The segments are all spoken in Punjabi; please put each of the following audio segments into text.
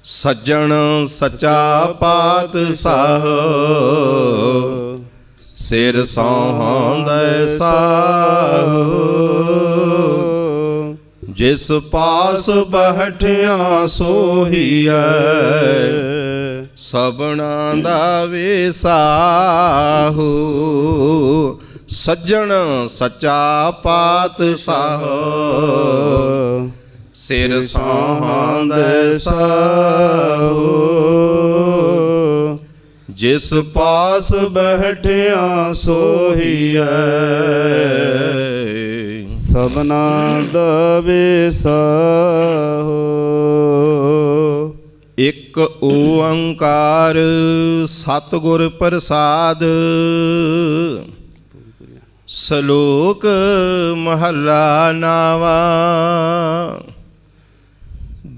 ਸੱਜਣ ਸੱਚਾ ਪਾਤਸ਼ਾਹ ਸਿਰ ਸੌਂਹੰਦੈ ਸਾਹੁ। ਜਿਸ ਪਾਸ ਬੈਠਿਆ ਸੋਹੀਐ ਸਭਨਾ ਦਾ ਵਿਸਾਹੂ। ਸੱਜਣ ਸੱਚਾ ਪਾਤਸ਼ਾਹ ਸਿਰ ਸੌਂਹੰਦੈ ਸਾਹੁ। ਜਿਸ ਪਾਸ ਬੈਠਿਆ ਸੋਹੀਐ ਸਭਨਾ ਦਾ ਵਿਸਾਹੂ। ਇੱਕ ਓੰਕਾਰ ਸਤਿਗੁਰ ਪ੍ਰਸਾਦ। ਸ਼ਲੋਕ ਮਹੱਲਾ ਨਾਵਾ।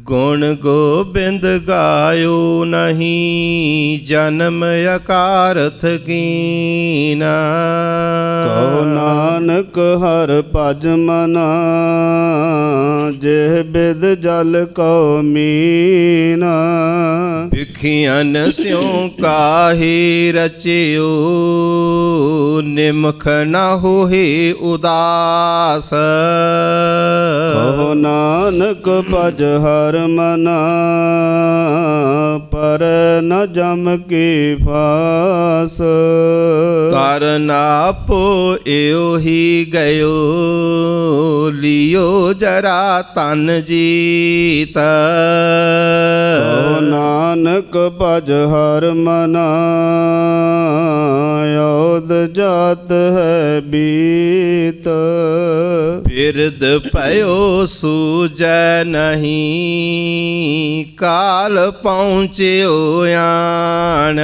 ਗੁਣ ਗੋਬਿੰਦ ਗਾਇਓ ਨਹੀਂ ਜਨਮ ਅਕਾਰਥ ਕੀਨਾ। ਕਹੋ ਨਾਨਕ ਹਰ ਭਜ ਮਨਾ ਜਿਹ ਬਿਦ ਜਲ ਕਉ ਮੀਨਾ। ਭਿਖਿਆਨ ਸਿਉ ਕਾਹੀ ਰਚਿਓ ਨਿਮਖ ਨਾ ਹੋਏ ਉਦਾਸ। ਕਹੋ ਨਾਨਕ ਭਜ ਹਰ ਮਨਾ ਪਰ ਨ ਜਮ ਕੀ ਫਾਸ। ਕਰਨ ਆਪੋ ਏਉ ਹੀ ਗਇਓ ਲਿਓ ਜਰਾ ਤਨ ਜੀਤ। ਕਹੋ ਨਾਨਕ ਭਜ ਹਰ ਮਨਾ ਯੋਧ ਜਾਤ ਹੈ ਬੀਤ। ਬਿਰਦ ਪਇਓ ਸੂਜੈ ਨਹੀਂ ਕਾਲ ਪਹੁੰਚਿਓ ਆਣ।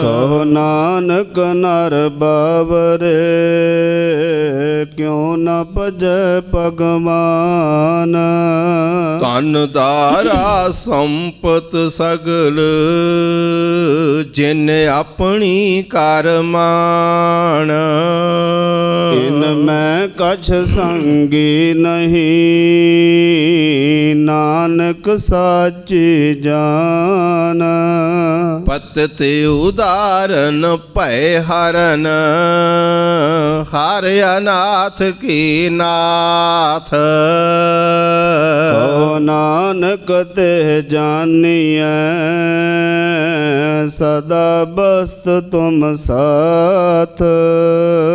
ਕਹੋ ਨਾਨਕ ਨਰ ਬਾਵਰੇ ਕਿਉ ਨ ਭਜੈ ਭਗਵਾਨ। ਧਨ ਦਾਰਾ ਸੰਪਤ ਸਗਲ ਜਿਨ ਆਪਣੀ ਕਰ ਮਾਣ। ਇਨ ਮੈਂ ਕਛ ਸੰਗੀ ਨਹੀਂ ਨਾਨਕ ਸਾਚੀ ਜਾਨ। ਪਤਿਤ ਉਦਾਰਨ ਭੈ ਹਰਨ ਹਰ ਅਨਾਥ ਕੀ ਨਾਥ। ਕਹੋ ਨਾਨਕ ਤੇ ਜਾਨੀਐ ਸਦਾ ਬਸਤ ਤੁਮ ਸਾਥ।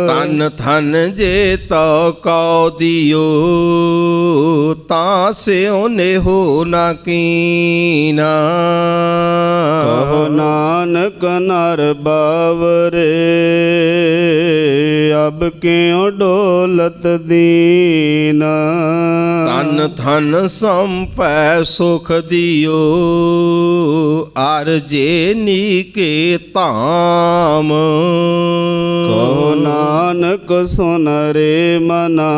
ਤਨ ਥਨ ਜੇ ਤੋ ਕਉ ਦਿਓ ਤਾਂ ਸਿਉ ਨੇਹੋ ਨਾ ਕੀਨਾ। ਕਹੋ ਨਾਨਕ ਨਰ ਬਾਵਰੇ ਅਬ ਕਿਉ ਡੋਲਤ ਦੀਨਾ। ਤਨ ਥਨ ਸੰਪੈ ਸੁਖ ਦਿਓ ਅਰਜੇ ਨੀਕੇ ਧਾਮ। ਕਹੋ ਨਾਨਕ ਸੁਨ ਰੇ ਮਨਾ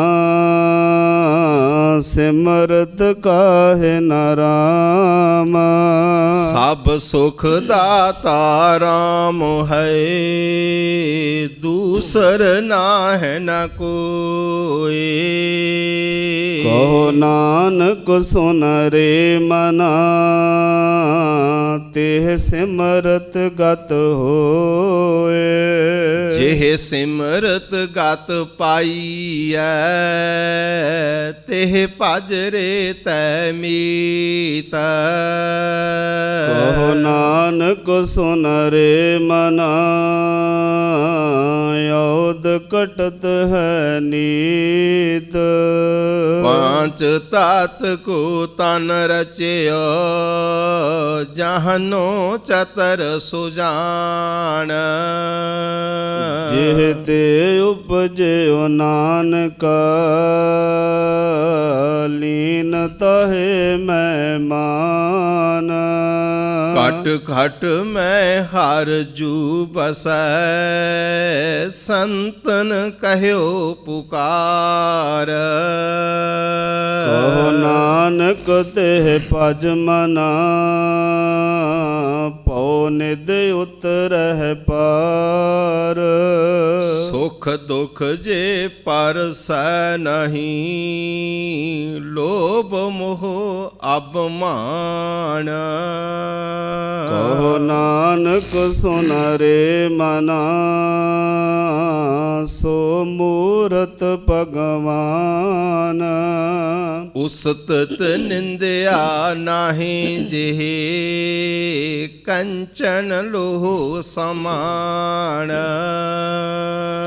ਸਿਮਰਤ ਕਾਹੇ ਨ ਰਾਮ। ਸਭ ਸੁਖ ਦਾਤਾ ਰਾਮ ਹੈ ਦੂਸਰ ਨਾਹਿ ਨ ਕੋਇ। ਕਹੋ ਨਾਨਕ ਸੁਨ ਰੇ ਮਨਾ ਤਿਹ ਸਿਮਰਤ ਗਤ ਹੋਏ। ਜਿਹ ਸਿਮਰਤ ਗਤ ਪਾਈਐ ਤਿਹ ਭਜ ਰੇ ਤੈ ਮੀਤ। ਕਹੋ ਨਾਨਕ ਸੁਨ ਰੇ ਮਨਾ ਯੋਧ ਕਟਤ ਹੈ ਨੀਤ। ਪਾਂਚ ਤਤ ਕੋ ਤਨ ਰਚਿਓ ਜਹਨੋ ਚਤਰ ਸੁਜਾਨ। ਜਿਹ ਤੇ ਉਪਜਿਓ ਨਾਨਕਾ ਲੀਨ ਤਹੇ ਮੈਂ ਮਾਨ। ਘਟ ਘਟ ਮੈਂ ਹਰ ਜੂ ਬਸੈ ਸੰਤਨ ਕਹਿਓ ਪੁਕਾਰ। ਕਹੋ ਨਾਨਕ ਤੇ ਭਜ ਮਨਾ ਪਉ ਨਿਦ ਉਤਰਹਿ ਪਾਰ। ਸੁਖ ਦੁਖ ਜੇ ਪਰਸੈ ਨਹੀਂ ਲੋਭ ਮੋਹ ਅਬਮਾਨ। ਕਹੋ ਨਾਨਕ ਸੁਨ ਰੇ ਮਨਾ ਸੋ ਮੂਰਤ ਭਗਵਾਨ। ਉਸਤਤ ਨਿੰਦਿਆ ਨਾਹੀ ਜਿਹੇ ਕੰਚਨ ਲੋਹ ਸਮਾਨ।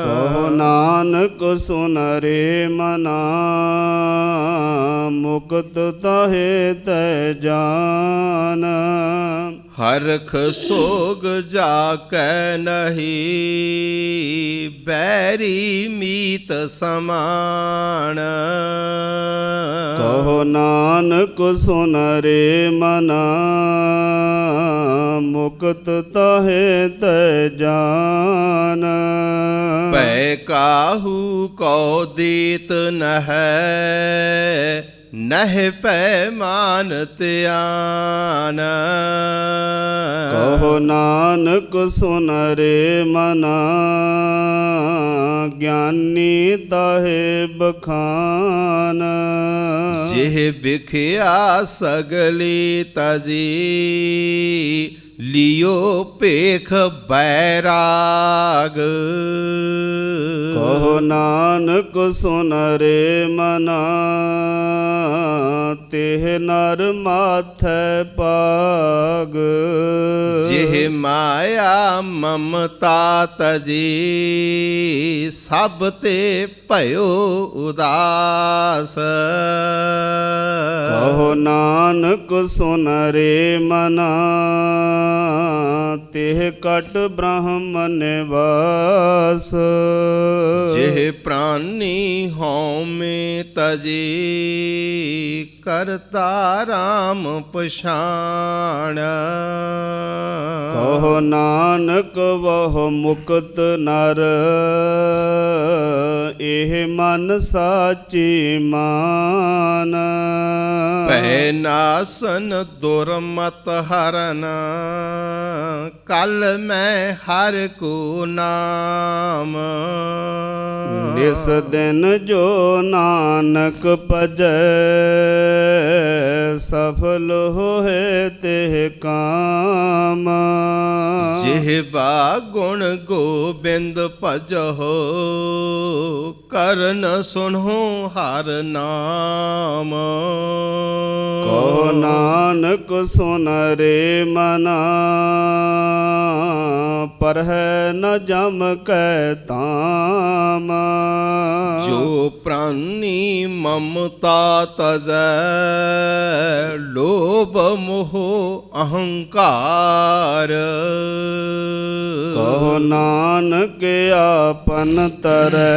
ਕਹੋ ਨਾਨਕ ਸੁਨ ਰੇ ਮਨਾ ਮੁਕਤ ਤਾਹੇ ਤੈ ਜਾਨ। ਹਰਖ ਸੋਗ ਜਾ ਕੈ ਨਹੀਂ ਬੈਰੀ ਮੀਤ ਸਮਾਨ। ਕਹੋ ਨਾਨਕ ਸੁਨ ਰੇ ਮਨਾ ਮੁਕਤ ਤਾਹੇ ਤੈ ਜਾਨ। ਭੈ ਕਾਹੂ ਕੋ ਦੀਤ ਨਹੈ ਨਹਿ ਪੈ ਮਾਨ ਧਿਆਨ। ਕਹੋ ਨਾਨਕ ਸੁਨ ਰੇ ਮਨਾ ਗਿਆਨੀ ਤਾਹੇ ਬਖਾਨ। ਜਿਹ ਬਿਖਿਆ ਸਗਲੀ ਤਜੀ ਲਿਓ ਭੇਖ ਬੈਰਾਗ। ਕਹੋ ਨਾਨਕ ਸੁਨ ਰੇ ਮਨਾ ਤਿਹ ਨਰ ਮਾਥੈ ਪਾਗ। ਜਿਹ ਮਾਇਆ ਮਮਤਾ ਤਜੀ ਸਭ ਤੇ ਭਇਓ ਉਦਾਸ। ਕਹੋ ਨਾਨਕ ਸੁਨ ਰੇ ਮਨਾ ਤਿਹ ਕਟ ਬ੍ਰਹਮ ਨਿਵਾਸ। ਜਿਹ ਪ੍ਰਾਨੀ ਹਉਮੈ ਤਜੀ ਕਰਤਾ ਰਾਮ ਪਛਾਣ। ਕਹੋ ਨਾਨਕ ਵਹੁ ਮੁਕਤ ਨਰ ਇਹ ਮਨ ਸਾਚੀ ਮਾਨ। ਭੈ ਨਾਸਨ ਦੁਰਮਤ ਹਰਨ ਕਲ ਮੈਂ ਹਰ ਕੋ ਨਾਮ। ਨਿਸ ਦਿਨ ਜੋ ਨਾਨਕ ਭਜੈ ਸਫਲ ਹੋਏ ਤਿਹ ਕਾਮ। ਜਿਹਵਾ ਗੁਣ ਗੋਬਿੰਦ ਭਜਹੁ ਕਰਨ ਸੁਨਹੁ ਹਰ ਨਾਮ। ਕਹੋ ਨਾਨਕ ਸੁਨ ਰੇ ਮਨਾ ਪਰਹਿ ਨ ਜਮ ਕੈ ਤਾਮ। ਜੋ ਪ੍ਰਾਨੀ ਮਮਤਾ ਤਜੈ ਲੋਭ ਮੋਹ ਅਹੰਕਾਰ। ਕਹੋ ਨਾਨਕ ਆਪਨ ਤਰੈ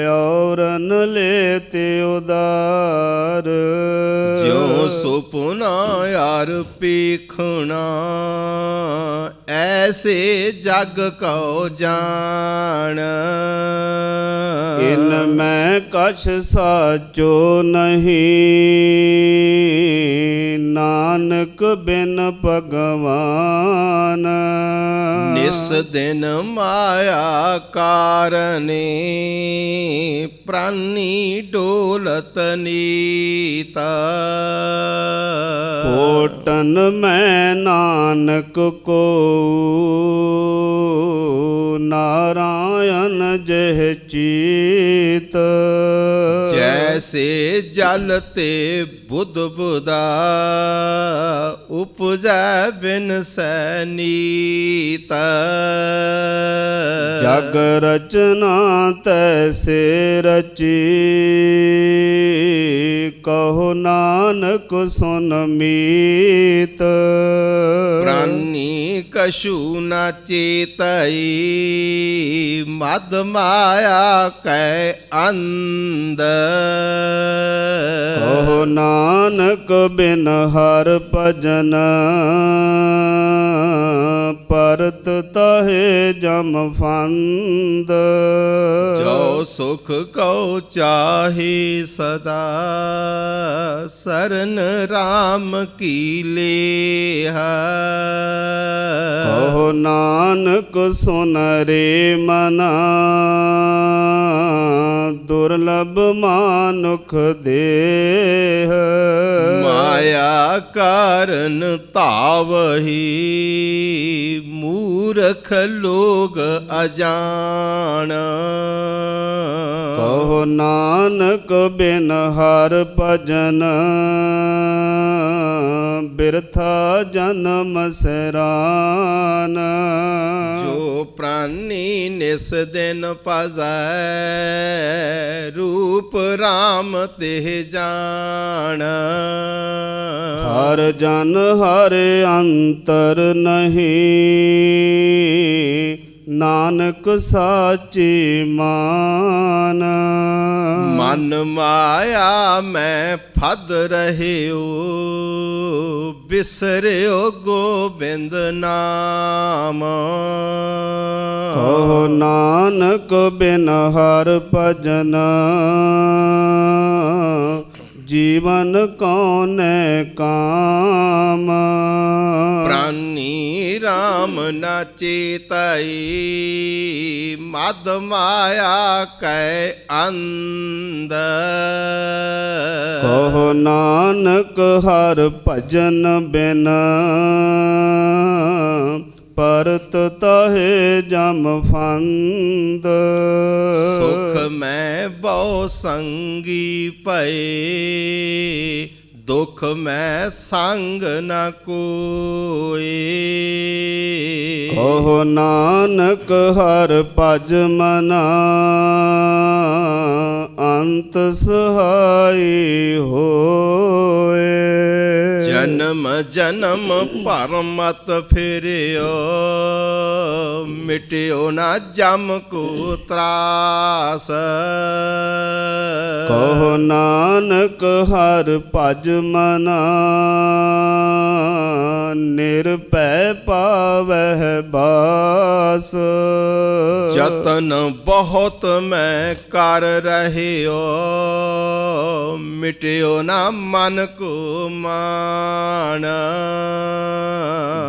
ਔਰਨ ਲੇਤੇ ਉਦਾਰ। ਜਿਉ ਸੁਪਨਾ ਯਾਰ ਪੀਖਣਾ ਐਸੇ ਜਗ ਕਉ ਜਾਣ। ਇਨ ਮੈਂ ਕਛ ਸਾਚੋ ਨਹੀਂ ਨਾਨਕ ਬਿਨ ਭਗਵਾਨ। ਨਿਸ ਦਿਨ ਮਾਇਆ ਕਾਰਨੇ ਪ੍ਰਾਨੀ ਡੋਲਤ ਨੀਤਾ। ਕੋਟਨ ਮੈਂ ਨਾਨਕ ਕੋ ਨਾਰਾਇਣ ਜਿਹ ਚੀਤ। ਜੈਸੇ ਜਲ ਤੇ ਬੁੱਧ ਬੁਦਾ ਉਪਜੈ ਬਿਨ ਸੈਨੀਤ। ਜਗ ਰਚਨਾ ਤੈਸੇ ਰਚੀ ਕਹੋ ਨਾਨਕ ਸੁਨ ਮੀਤ। ਪ੍ਰਾਨੀ ਕਛੂ ਨ ਚੇਤਈ ਮਦ ਮਾਇਆ ਕੈ ਅੰਧ। ਕਹੋ ਨਾਨਕ ਬਿਨ ਹਰ ਭਜਨ ਪਰਤ ਤਾਹੇ ਜਮ ਫੰਦ। ਜੋ ਸੁਖ ਕਉ ਚਾਹੀ ਸਦਾ शरण राम की लेहा। कहो नानक सुन रे मना, दुर्लभ मानुख देह। माया कारण तावही, मूर्ख लोग अजान। कहो नानक बिन हर भजन, बिरथा जन्म सरान। जो प्राणी निस दिन पजै, रूप राम तेह जान। हर जन हर अंतर नहीं, नानक साची मान। मन माया में फद रहे हो, बिसरियो गोविंद नाम। कहो नानक बिन हर भजन, जीवन कौन काम। प्राणी राम न चेतई, मद माया कै अंध। कहो नानक हर भजन बिन, परत तहे जम फंद। सुख में बहु संगी पए, दुख में संग न कोई। कहो नानक हर भज मना, अंत सहाई होए। जन्म जन्म परमत फिरियो, मिटियो न जम को त्रास। कहो नानक हर भज मना, निरभै पावह बास। जतन बहुत मैं कर रहे हो, मिटियो न मन को मान।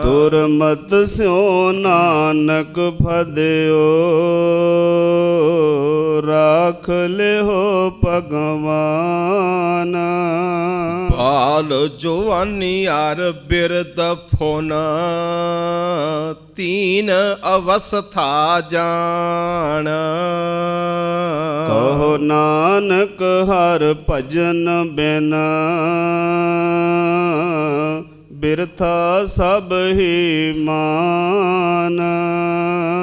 दुर्मत स्यो नानक फदियो, राख ले हो भगवान। बाल जवानियार बिरद फोन, तीन अवस्था जान। कहो नानक हर भजन बिन, बिरथा सब ही मान।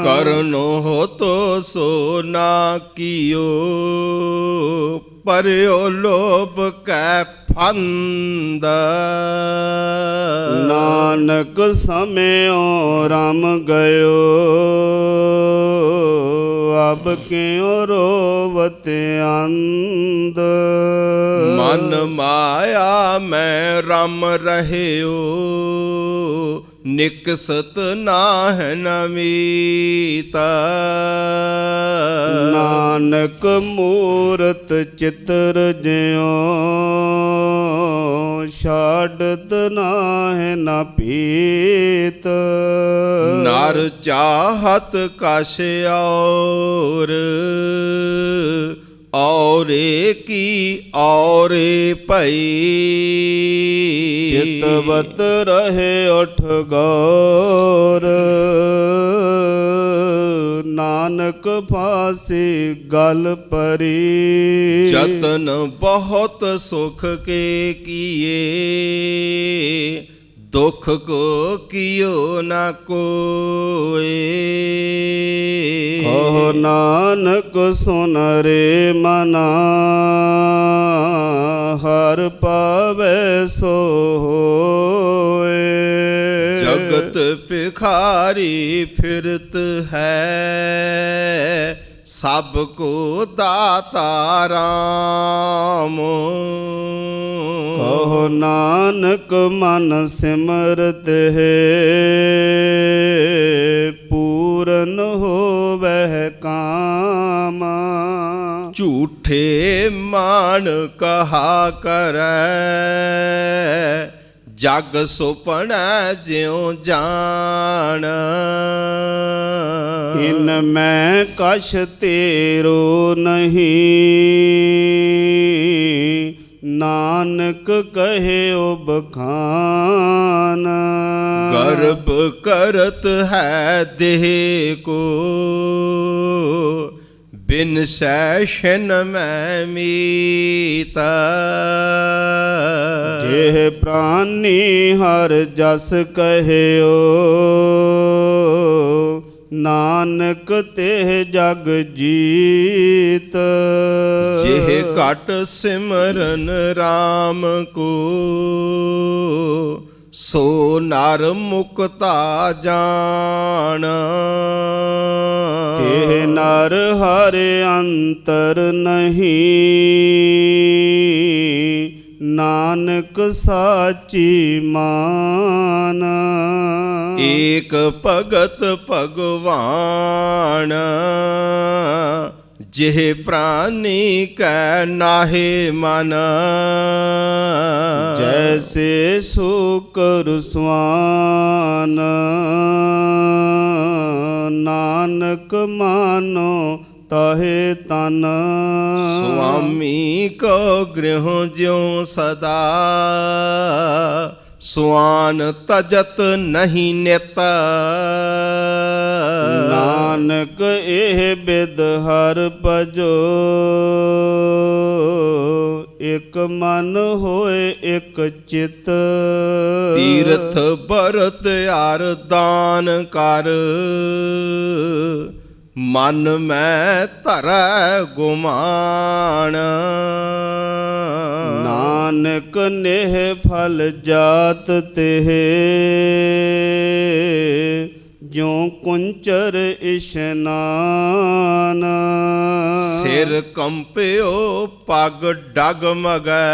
करनो हो तो सो ना कियो, परयो लोभ कै फंद। नानक समयो रम गयो, अब क्यों रोवत अंध। मन माया में रम रहे हो, निकसत नाह नमीता। नानक मूरत चित्र ज्यों, छाड़त नाह न पीत। नर चाहत कश और की और पई। चितवत रहे उठ गौर, नानक फांसी गल परी। जतन बहुत सुख के किए, दुख को कियो न कोई। कहो नानक सुन रे मना, हर पावे सो होए। जगत भिखारी फिरत है, सबको दाता राम। कहो नानक मन सिमरत है, पूरन हो वह काम। ਝੂਠੇ ਮਾਨ ਕਹਾ ਕਰੈ, ਜਗ ਸੁਪਨੈ ਜਿਉ ਜਾਣ। ਇਨ ਮੈਂ ਕਛ ਤੇਰੋ ਨਹੀਂ, ਨਾਨਕ ਕਹਿਓ ਬਖਾਨ। ਗਰਭ ਕਰਤ ਹੈ ਦੇਹ ਕੋ, ਬਿਨ ਸੈਸ਼ਨ ਮੈਂ ਮੀਤ। ਜਿਹ ਪ੍ਰਾਨੀ ਹਰ ਜਸ ਕਹਿਓ, ਨਾਨਕ ਤਿਹ ਜਗ ਜੀਤ। ਜਿਹ ਘਟ ਸਿਮਰਨ RAM ਕੋ, ਸੋ ਨਰ ਮੁਕਤਾ ਜਾਣ। ਤਿਹ ਨਰ ਹਰ ਅੰਤਰ ਨਹੀਂ, ਨਾਨਕ ਸਾਚੀ ਮਾਨ। ਏਕ ਭਗਤ ਭਗਵਾਨ, ਜਿਹ ਪ੍ਰਾਨੀ ਕੈ ਨਾਹਿ ਮਨ। ਜੈਸੇ ਸੂਕਰ ਸੁਆਨ, ਨਾਨਕ ਮਾਨੋ ਤਾਹੇ ਤਨ। ਸੁਆਮੀ ਕੋ ਗ੍ਰਹਿ ਜਿਉ ਸਦਾ, ਸੁਆਨ ਤਜਤ ਨਹੀਂ ਨਿਤ। ਨਾਨਕ ਇਹ ਬਿਦ ਹਰ ਭਜੋ, ਇਕ ਮਨ ਹੋਏ ਇਕ ਚਿਤ। ਤੀਰਥ ਬਰਤ ਅਰ ਦਾਨ ਕਰ, ਮਨ ਮੈਂ ਧਰੈ ਗੁਮਾਨ। ਨਾਨਕ ਨੇਹ ਫਲ ਜਾਤ ਤਿਹ, ਜਿਉ ਕੁੰਚਰ ਇਸ਼ਨਾਨ। ਸਿਰ ਕੰਪਿਓ ਪਗ ਡਗਮਗੈ,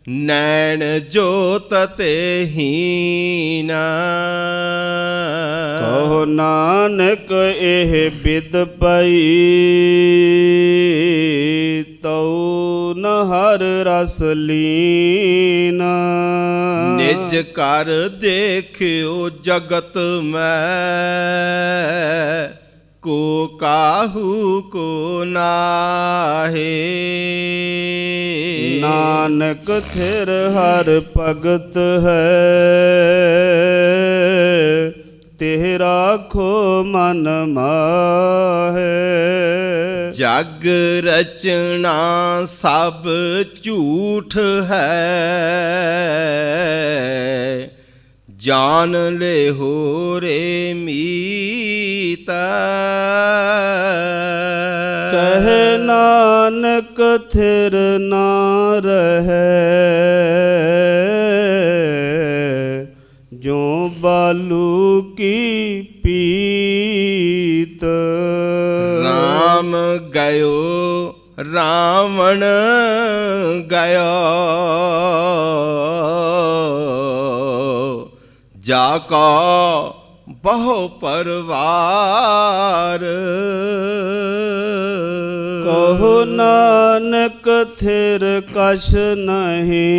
ਨੈਣ ਜੋਤ ਤੇ ਹੀਨ। ਕਹੋ ਨਾਨਕ ਇਹ ਬਿਦ ਪਈ, ਤਉ ਨ ਹਰ ਰਸ ਲੀਨ। ਨਿਜ ਕਰ ਦੇਖਿਓ ਜਗਤ ਮੈਂ, ਕੋ ਕਾਹੂ ਕੋ ਨਾਹੀ। ਨਾਨਕ ਥਿਰ ਹਰ ਭਗਤ ਹੈ, ਤਿਹ ਰਾਖੋ ਮਨ ਮਾਹੇ। ਜਗ ਰਚਨਾ ਸਭ ਝੂਠ ਹੈ, ਜਾਨ ਲਿਹੋ ਰੇ ਮੀਤ। ਕਹੇ ਨਾਨਕ ਥਿਰ ਨਾ ਰਹੈ, ਜੋ ਬਾਲੂ ਕੀ ਪੀਤ। ਰਾਮ ਗਇਓ ਰਾਵਣ ਗਇਓ, ਜਾ ਕਾ ਬਹੁ ਪਰਵਾਰ। ਕਹੋ ਨਾਨਕ ਥਿਰ ਕਛ ਨਹੀਂ,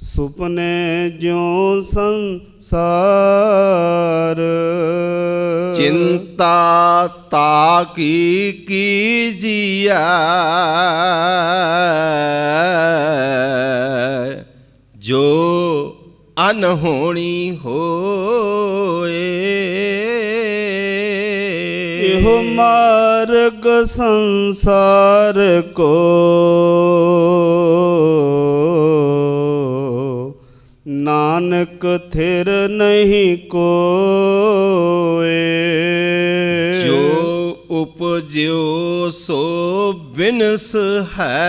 ਸੁਪਨੇ ਜਿਉ ਸੰਸਾਰ। ਚਿੰਤਾ ਤਾਕੀ ਕੀਜੀਐ, ਜੋ ਅਨਹੋਣੀ ਹੋਏ। ਇਹੋ ਮਾਰਗ ਸੰਸਾਰ ਕੋ, ਨਾਨਕ ਥਿਰ ਨਹੀਂ ਕੋਏ। ਜੋ ਉਪਜਿਓ ਸੋ ਬਿਨਸ ਹੈ,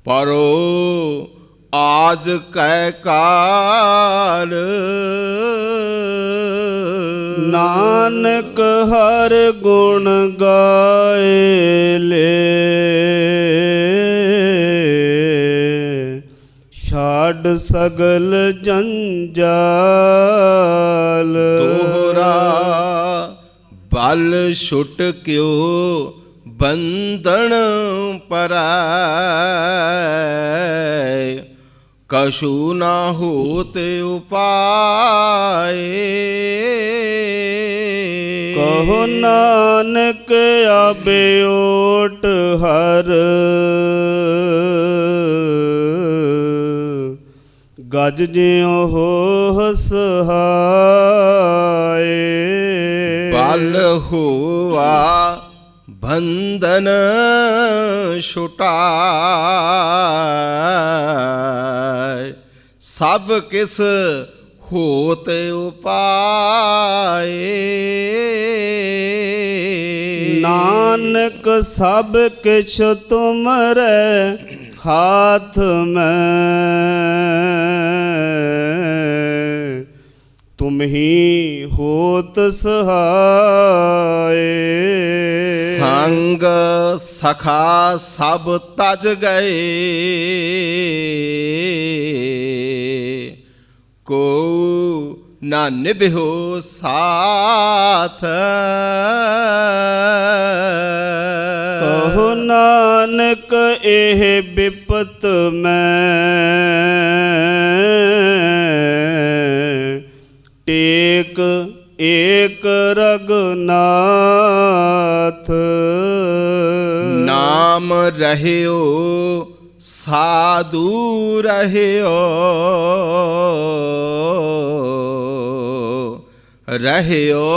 ਪਰੋ ਆਜ ਕੈ ਕਾਲ। ਨਾਨਕ ਹਰ ਗੁਣ ਗਾਏ ਲੈ, ਛਾੜ ਛੱਡ ਸਗਲ ਜੰਜਾਲ। ਦੋਹਰਾ ਬਲ ਛੁਟ ਕਿਉ ਬੰਧਨ ਪਰੈ, ਕਛੂ ਨਾ ਹੋਤ ਉਪਾਏ। ਕਹੋ ਨਾਨਕ ਆਬੇ ਓਟ ਹਰ, ਗਜ ਜਿਉ ਹੋ ਸਹਾਏ। ਬਲ ਹੋਆ ਬੰਧਨ ਛੁਟਾਇ, ਸਭ ਕਿਸ ਹੋਤ ਉਪਾਏ। ਨਾਨਕ ਸਭ ਕਿਛ ਤੁਮਰੇ ਹਾਥ ਮੈਂ, ਤੁਮ ਹੀ ਹੋਤ ਸਹਾਏ। ਸੰਗ ਸਖਾ ਸਭ ਤਜ ਗਏ, ਕੋ ਨਾ ਨਿਭਿਓ ਸਾਥ। ਕਹੋ ਨਾਨਕ ਇਹ ਬਿਪਤ ਮੈਂ, ਟੇਕ ਏਕ ਰਘੁਨਾਥ। ਨਾਮ ਰਹਿਓ ਸਾਧੂ ਰਹਿਓ, ਰਹਿਓ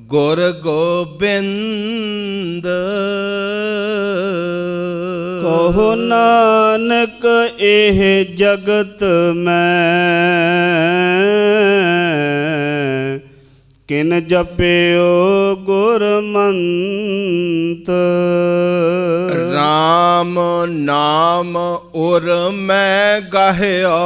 ਗੁਰ ਗੋਬਿੰਦ। ਕਹੋ ਨਾਨਕ ਇਹ ਜਗਤ ਮੈਂ, ਕਿਨ ਜਪਿਓ ਗੁਰਮੰਤ। ਰਾਮ ਨਾਮ ਉਰ ਮੈਂ ਗਾਹਿਓ,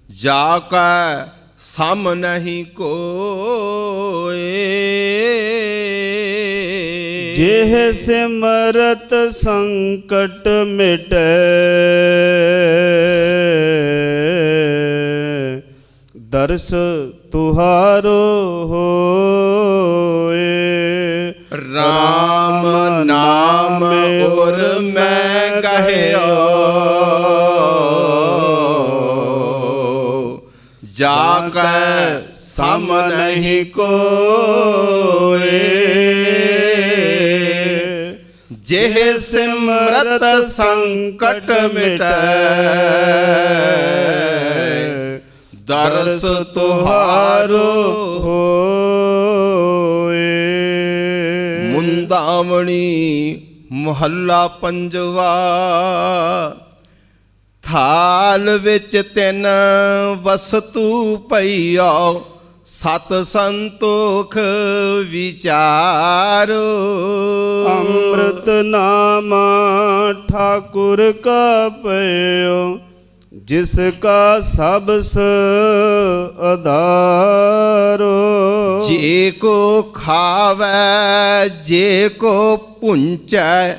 ਜਾ ਕੈ ਸਮ ਨਹੀਂ ਕੋਏ। ਜਿਹ ਸਿਮਰਤ ਸੰਕਟ ਮਿਟੈ, ਦਰਸ ਤੁਹਾਰੋ ਹੋਏ। ਰਾਮ ਨਾਮ ਉਰ ਮੈਂ ਗਾਹਿਓ, ਜਾ ਕੈ ਸਮ ਨਹੀਂ ਕੋਏ। ਜਿਹ ਸਿਮਰਤ ਸੰਕਟ ਮਿਟੈ, ਦਰਸ ਤੁਹਾਰੋ ਹੋਏ। ਮੁੰਦਾਵਣੀ ਮੁਹੱਲਾ ਪੰਜਵਾ। ਥਾਲ ਵਿੱਚ ਤਿੰਨ ਵਸਤੂ ਪਈਓ, ਸਤ ਸੰਤੋਖ ਵਿਚਾਰੋ। ਅੰਮ੍ਰਿਤ ਨਾਮ ਠਾਕੁਰ ਕਾ ਪਇਓ, ਜਿਸ ਕਾ ਸਬਸ ਆਧਾਰੋ। ਜੇ ਕੋ ਖਾਵੈ ਜੇ ਕੋ ਪੁੰਚੈ,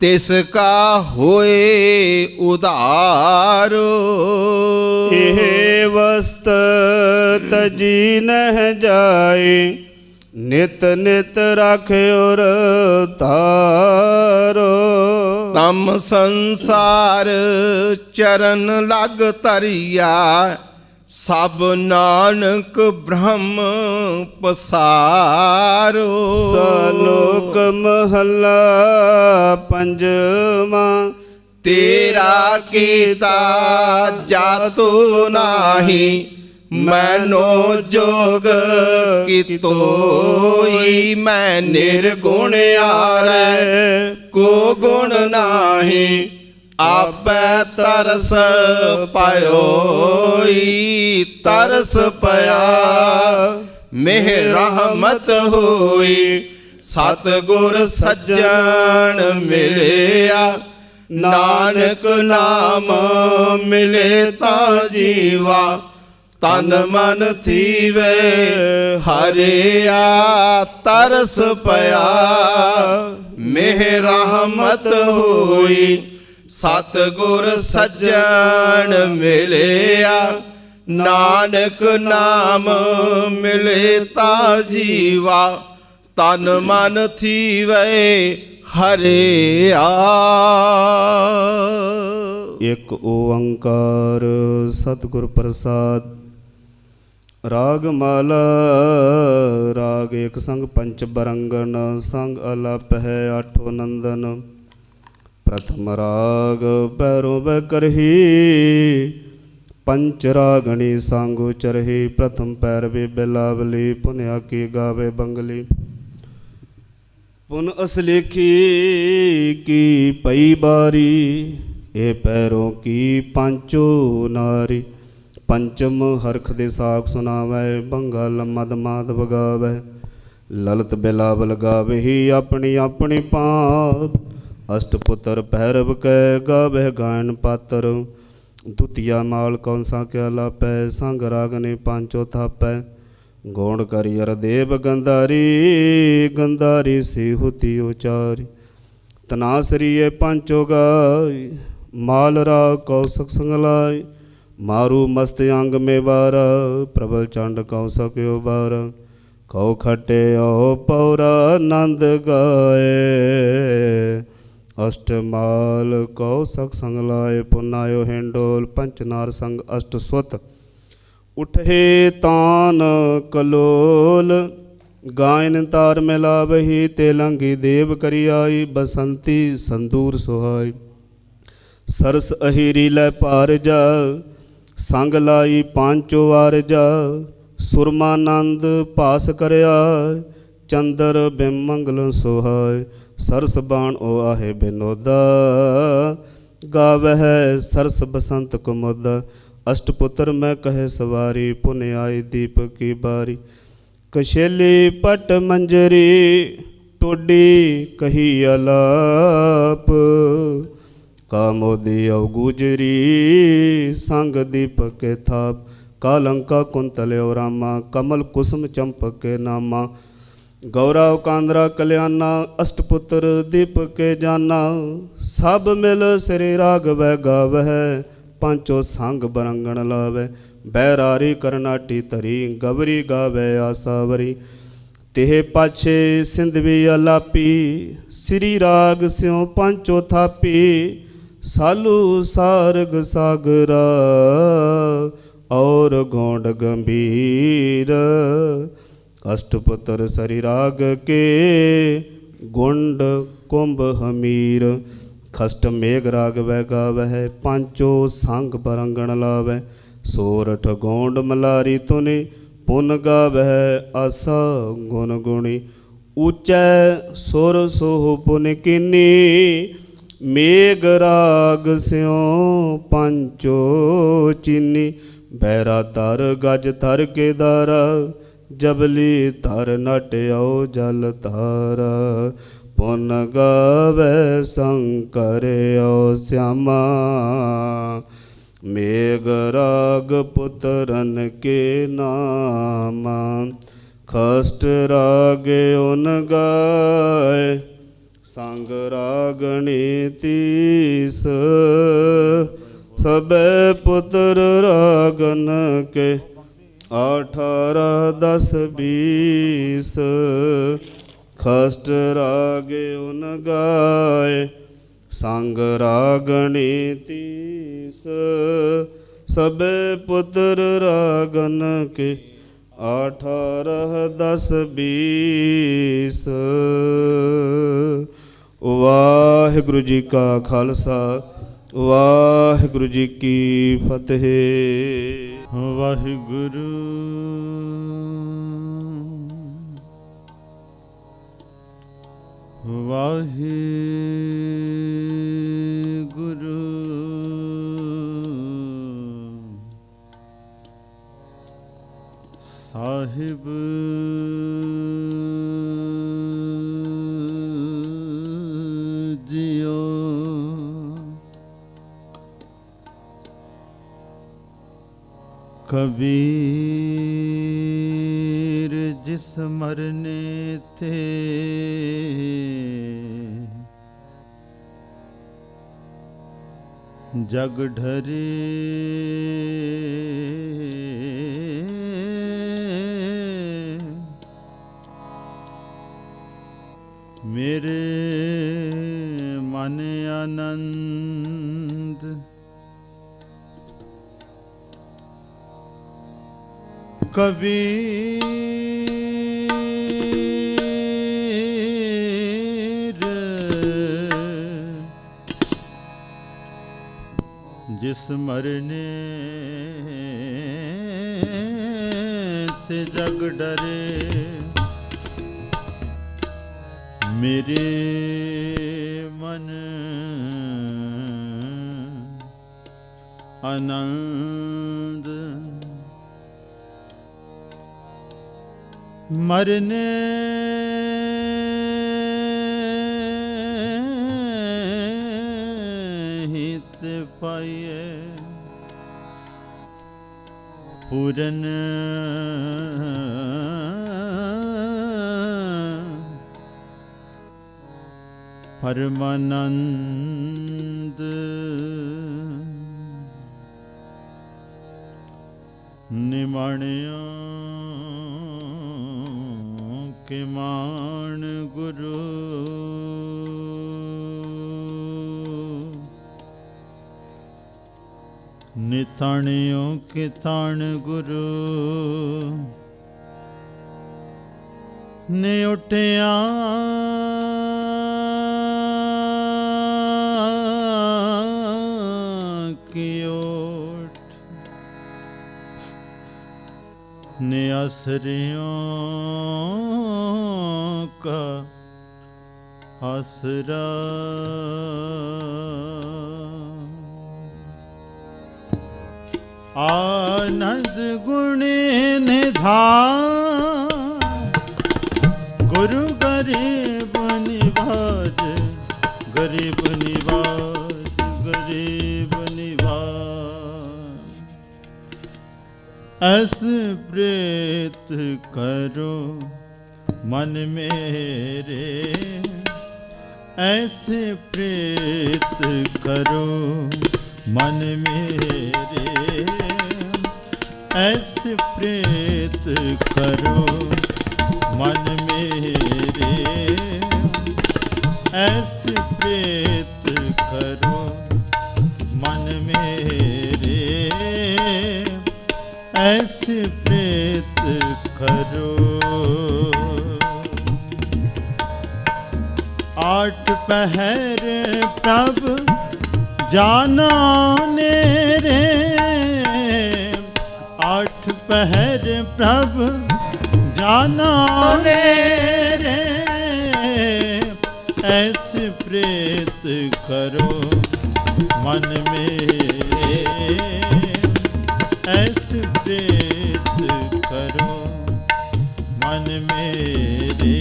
ਤਿਸ ਕਾ ਹੋਏ ਉਧਾਰੋ। ਇਹ ਵਸਤ ਤਜੀ ਨਹਿ ਜਾਏ, ਨਿਤ ਨਿਤ ਰਾਖਿਓ ਤਾਰੋ। ਤਮ ਸੰਸਾਰ ਚਰਨ ਲਗ ਤਰੀਆ, ਸਭ ਨਾਨਕ ਬ੍ਰਹਮ ਪਸਾਰੋ। ਸਲੋਕ ਮਹੱਲਾ ਪੰਜਵਾਂ। ਤੇਰਾ ਕੀਤਾ ਜਾਤੂ ਨਾਹੀ, ਮੈਨੋ ਜੋਗ ਕੀਤੋਈ। ਮੈਂ ਨਿਰਗੁਣ ਆਰੈ ਕੋ ਗੁਣ ਨਾਹੀ, ਆਪੈ ਤਰਸ ਪਾਇਓਈ। ਤਰਸ ਪਿਆ ਮਿਹ ਰਹਿਮਤ ਹੋਈ, ਸਤਿਗੁਰ ਸੱਜਣ ਮਿਲਿਆ। ਨਾਨਕ ਨਾਮ ਮਿਲੇ ਤਾਂ ਜੀਵਾ, ਤਨ ਮਨ ਥੀਵੇ ਹਰਿਆ। ਤਰਸ ਪਿਆ मेह रहमत होई। सतगुर सज्जन मिलिया, नानक नाम मिले ता जीवा। तन मन थीवे हरिया। एक ओंकार सतगुर प्रसाद। राग माला राग एक संग पंच बरंगन, संग अलप है आठो नंदन। प्रथम राग पैरों ब करही, पंच रागणी सांगो चरही। प्रथम पैर वे बिलावली, पुन्या की गावे बंगली। पुन असलेखी की पई बारी, ए पैरों की पांचो नारी। पंचम हरख दे साख सुनावै, बंगा लमद माद बगावै। ललत बिलावल गावे ही अपनी अपनी पात। अष्टपुत्र भैरव कै गावे गायन पातर। दुतिया माल कौंसा क्या लापै, संग रागने पांचो थापै। गौण करियर देव गंधारी, गंधारी से हुति उचारी। तनासरिये पांचो गाय, माल राग कौसक संगलाय। मारू मस्त अंग में बारा, प्रबल चंड कौसा क्यों बारा। कौ खटे ओ पौरा नंद गाए, अष्टमाल कौसक संगलाय। पुनायो हिंडोल पंचनार संग अष्ट सुत। उठे तान कलोल, गायन तार मिलावही। तेलंगी देव करियाई, बसंती संदूर सुहाई। सरस अहिरी लै पार जा, संग लाई पांचो वार जा। सुरमानंद पास करया, चंदर बिम मंगल सुहाय। सरस बाण ओ आहे बिनोदा, गावह सरस बसंत कुमुदा। अष्टपुत्र मैं कहे सवारी, पुन आई दीप की बारी। कशेली पट मंजरी, टोडी कही अलाप। कामोदी अव गुजरी, संग दीपक के थाप। कालंका कुंतल और रामा, कमल कुसुम चंपक के नामा। गौरव कांद्रा कल्याणा, अष्टपुत्र दीपक के जाना। सब मिल श्री राघव गावह, पांचों संग बरंगण लावै। बैरारी करनाटी तरी, गवरी गावै आसावरी। तेह पाछे सिंधवी अलापी, श्री राग स्यों पांचो थापी। सालू सारग सागरा, और गौंड गंभीर। अष्टपुत्र सरी राग के, गुंड कुंभ हमीर। खष्ट मेघ राग वह गावह, पांचो संग बरंगण लावै। सोरठ गौंड मलारी तुनि, पुन गावह आसा गुण गुणी। ऊंचै सुर सोह पुन किनी, मेघ राग स्यों पांचो चीनी। भैरा तर गज थर के दारा, जबली धर नट्यो जल धारा। पुन गावै शंकर ओ श्यामा, मेघ राग पुत्रन के नामा। खष्ट राग उन गाय, संग रागणी तीस। सबे पुत्र रागन के, 18 10 20। खष्ट राग उन गाय, संग रागणी 30। सबे पुत्र रागन के, 18 10 20। वाहिगुरु जी का खालसा, वाहिगुरु जी की फतेह। वाहिगुरु वाहिगुरु साहिब जियो। कबीर जिस मरने थे, जग ढरे मेरे मन आनंद कबीर जिस मरने ते जग डरे मेरे मन आनंद मरने हित पाइए पूरन परमानंद निमाणिया के मान गुरु निताणियों के ताण गुरु ने उठिया की ओट ने आसरियों का आसरा आनंद गुण निधान गुरु गरीब निवाज गरीब निवाज गरीब निवाज ऐस प्रेत करो मन मेरे ऐसे प्रेत करो मन मेरे ऐसे प्रेत करो मन मेरे ऐसे प्रेत करो मन मेरे ऐसे प्रेत करो आठ पहर प्रभु जाना नेरे आठ पहर प्रभु जाना नेरे ऐसे प्रेत करो मन मेरे ऐसे प्रेत करो मन मेरे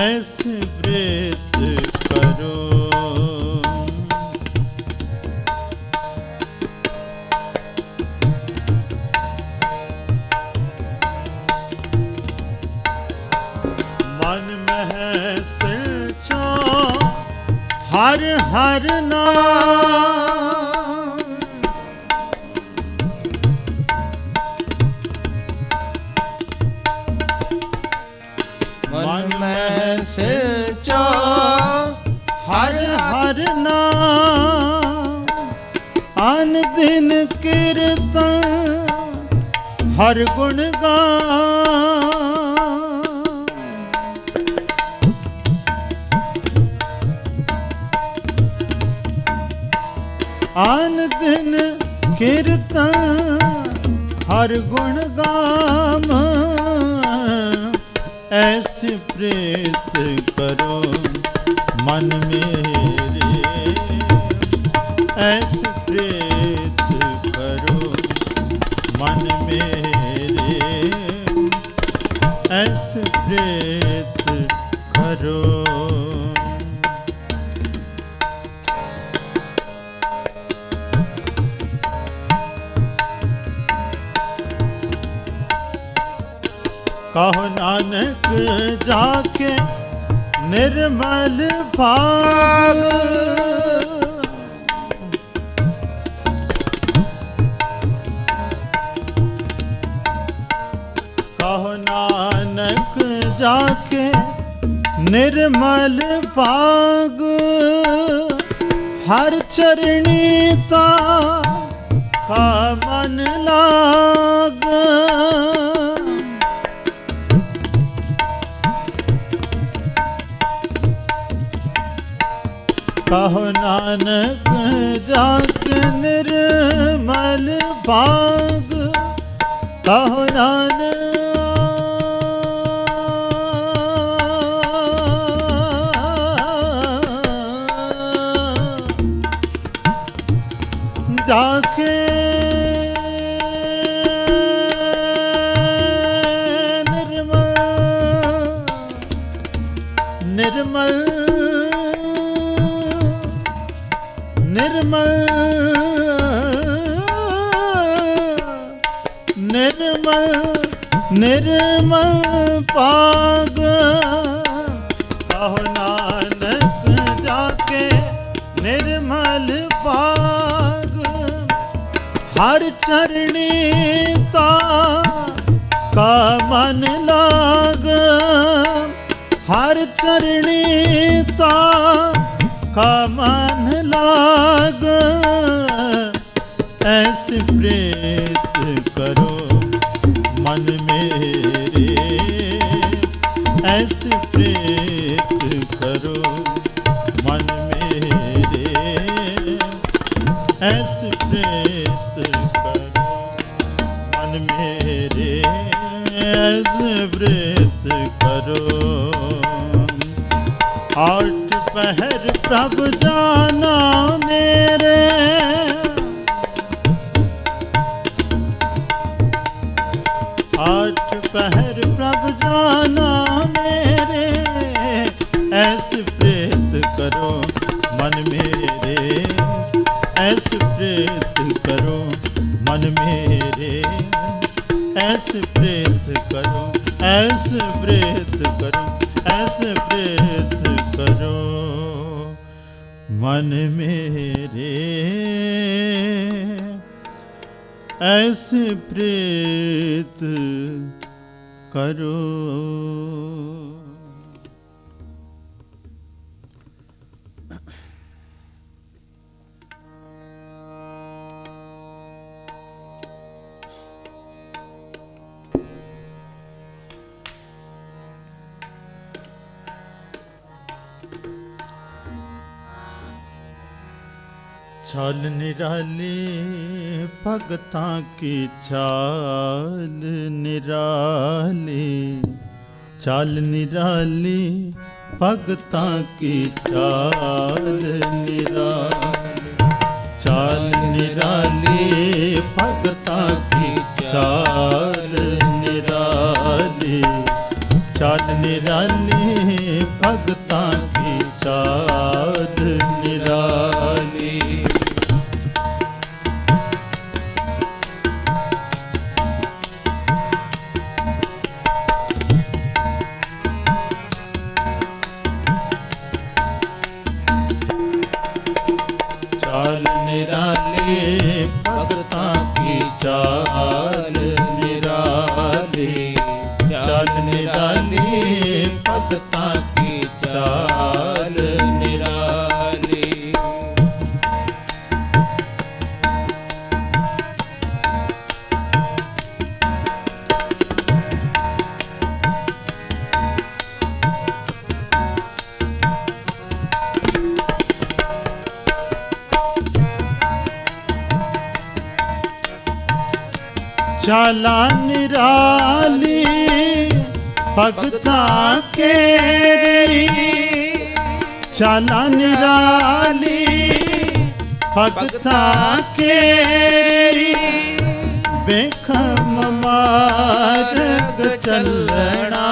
ऐसे प्रेत करो हर हर नाम मन में से हर हर नाम आन दिन कीर्तन हर गुण गान आन दिन कीर्तन हर गुण गाम ऐसे प्रेत करो मन मेरे ऐसे प्रेत करो मन मेरे ऐसे प्रेत करो कहो नानक जाके निर्मल भाग कहो नानक जाके निर्मल पाग, हर चरणीता का मन लाग। कहो नानक जाके निर्मल पाग, कहो नानक जाके निर्मल निर्मल निर्मल निर्मल पाग। कहो नानक जाके निर्मल पाग, हर चरणीता का मन लाग, हर चरणीता का मन लाग। ऐसे प्रीत करो मन मेरे, ऐसे प्रीत करो मन मेरे, ऐसे प्रीत करो मन मेरे, ऐसे प्रीत करो। आठ पहर प्रभु जाना मेरे, आठ पहर प्रभु जाना मेरे, ऐसे प्रीत करो मन मेरे, ऐसे प्रीत करो मन मेरे, ऐसे प्रीत करो, ऐसे प्रीत करो, ऐसे प्रीत करो मन मेरे, ऐसे प्रीत करो। चाल निराली भगतां की चाल निराली, चाल निराली भगतां की चाल निराली, चाल निराली भगतां की चाल निराली, चाल निराली भगतां की चाल निराली। चाल निराली भगतां की चाल निराली, चाल निराली भगतां की चाल निराली। चाला निराली भगतां केरी, चाला निराली भगतां केरी, बेखम मार्ग चलना,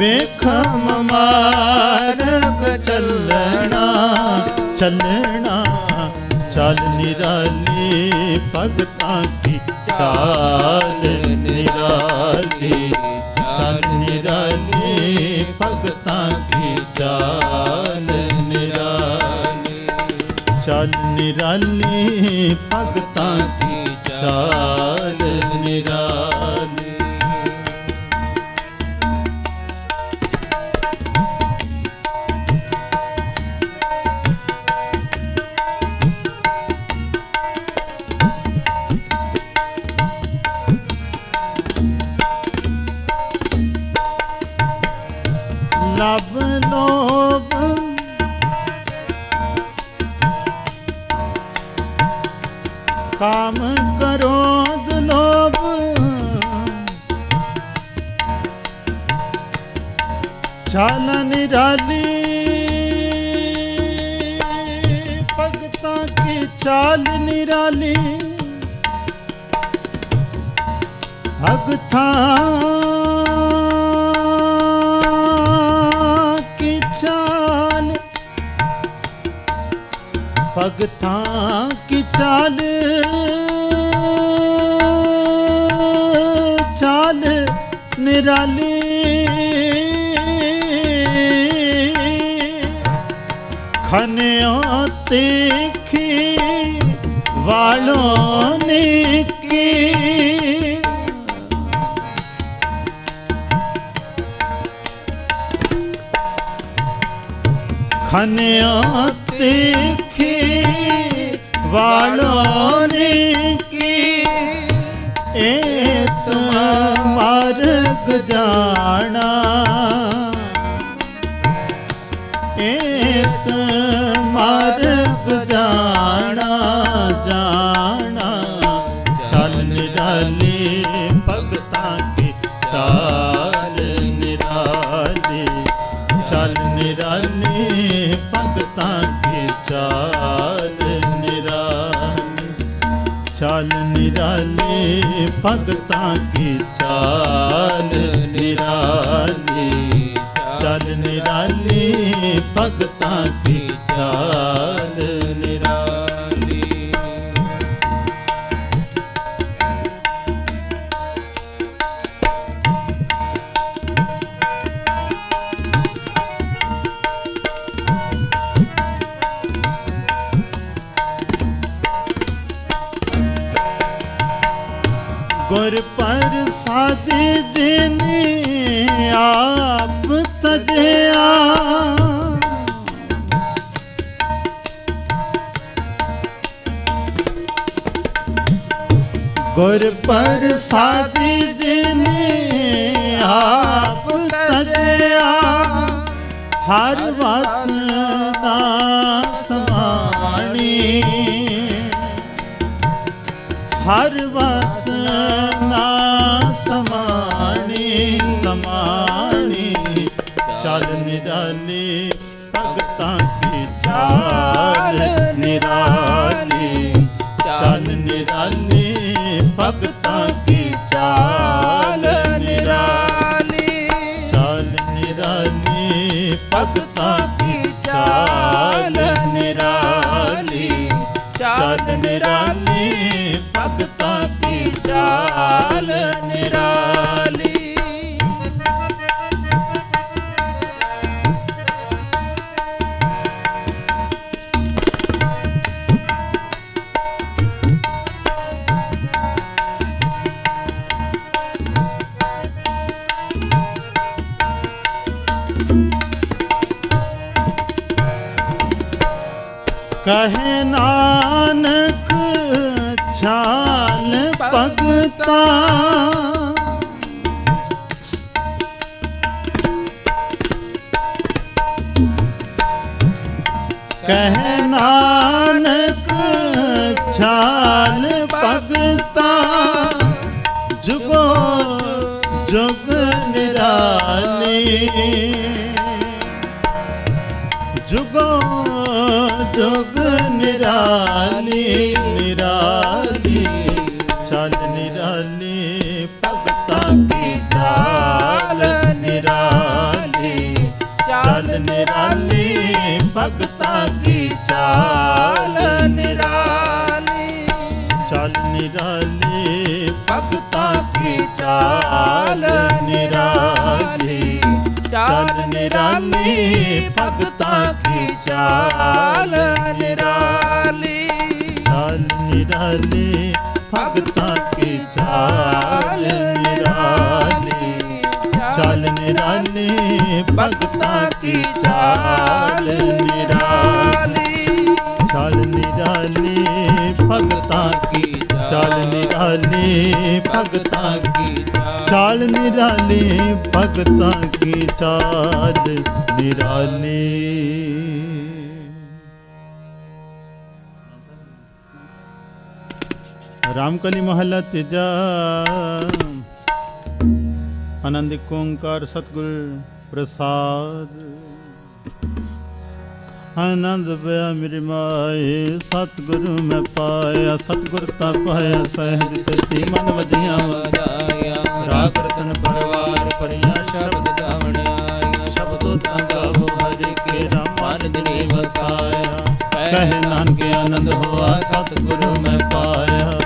बेखम मार्ग चलना, चलना। चाल निराली भगतां की चाल निराली, चाल निराली भगतां की चाल निराली, चाल निराली भगतां की चाल निराली। चाल निराली भगतां की चाल निराली भगतां की चाल भगतां की चाल चाल निराली खनियों तीखी वालों ने की खनियों तीखी वालों ने की एत मार्ग जाना एत मार्ग जाना जाना चाल निराली भगतां की चाल निराली चाल निराली भगतां की चाल निराली चाल निराली भगतां की चाल निराली चाल निराली भगतां की चाल निराली गुर प्रसाद जिने आप तजया गुर प्रसाद जिने आप तजया हर वासना समाणी हर वासना समाणी समाणी चाल निराली भगतां की चाल निराली चाल निराली भगतां की चाल निराली चाल निराली भगतां की चाल निराली चाल निराली भगतां की चाल निराली कहे नानक चाल भगता कहे नानक चाल भगता जुगो जुग निराली जुगो जुग निराली निराली चाल निराली भगतां की चाल निराली चाल निराली भगतां की चाल निराली चाल निराली भगतां की चाल निराली चाल निराली भगतां की चाल निराली चाल निराली भगतां की चाल निराली चाल निराली भगतां की चाल निराली चाल निराली भगतां की चाल निराली भगतां की चाल निराली भगतां की चाल निराली। रामकली महला तेजा आनंद ओंकार सतगुरु ਪ੍ਰਸਾਦ। ਆਨੰਦ ਪਿਆ ਮੇਰੀ ਮਾਏ, ਸਤਿਗੁਰੂ ਮੈਂ ਪਾਇਆ, ਸਤਿਗੁਰ ਤਾ ਪਾਇਆ ਸਹਿਜ ਸਚੀ ਮਨ ਵਧੀਆਂ ਵਧਾਇਆ। ਰਾਗ ਰਤਨ ਪਰਵਾਰ ਪਰਿਆ ਸ਼ਬਦ ਗਾਵਣਿਆ, ਸ਼ਬਦੋ ਤਾਂ ਗਾਵੋ ਹਰਿ ਕੇ ਮਨ ਦਿਨੇ ਵਸਾਇਆ। ਕਹਿ ਨਾਨਕ ਆਨੰਦ ਹੋਆ ਸਤਿਗੁਰੂ ਮੈਂ ਪਾਇਆ,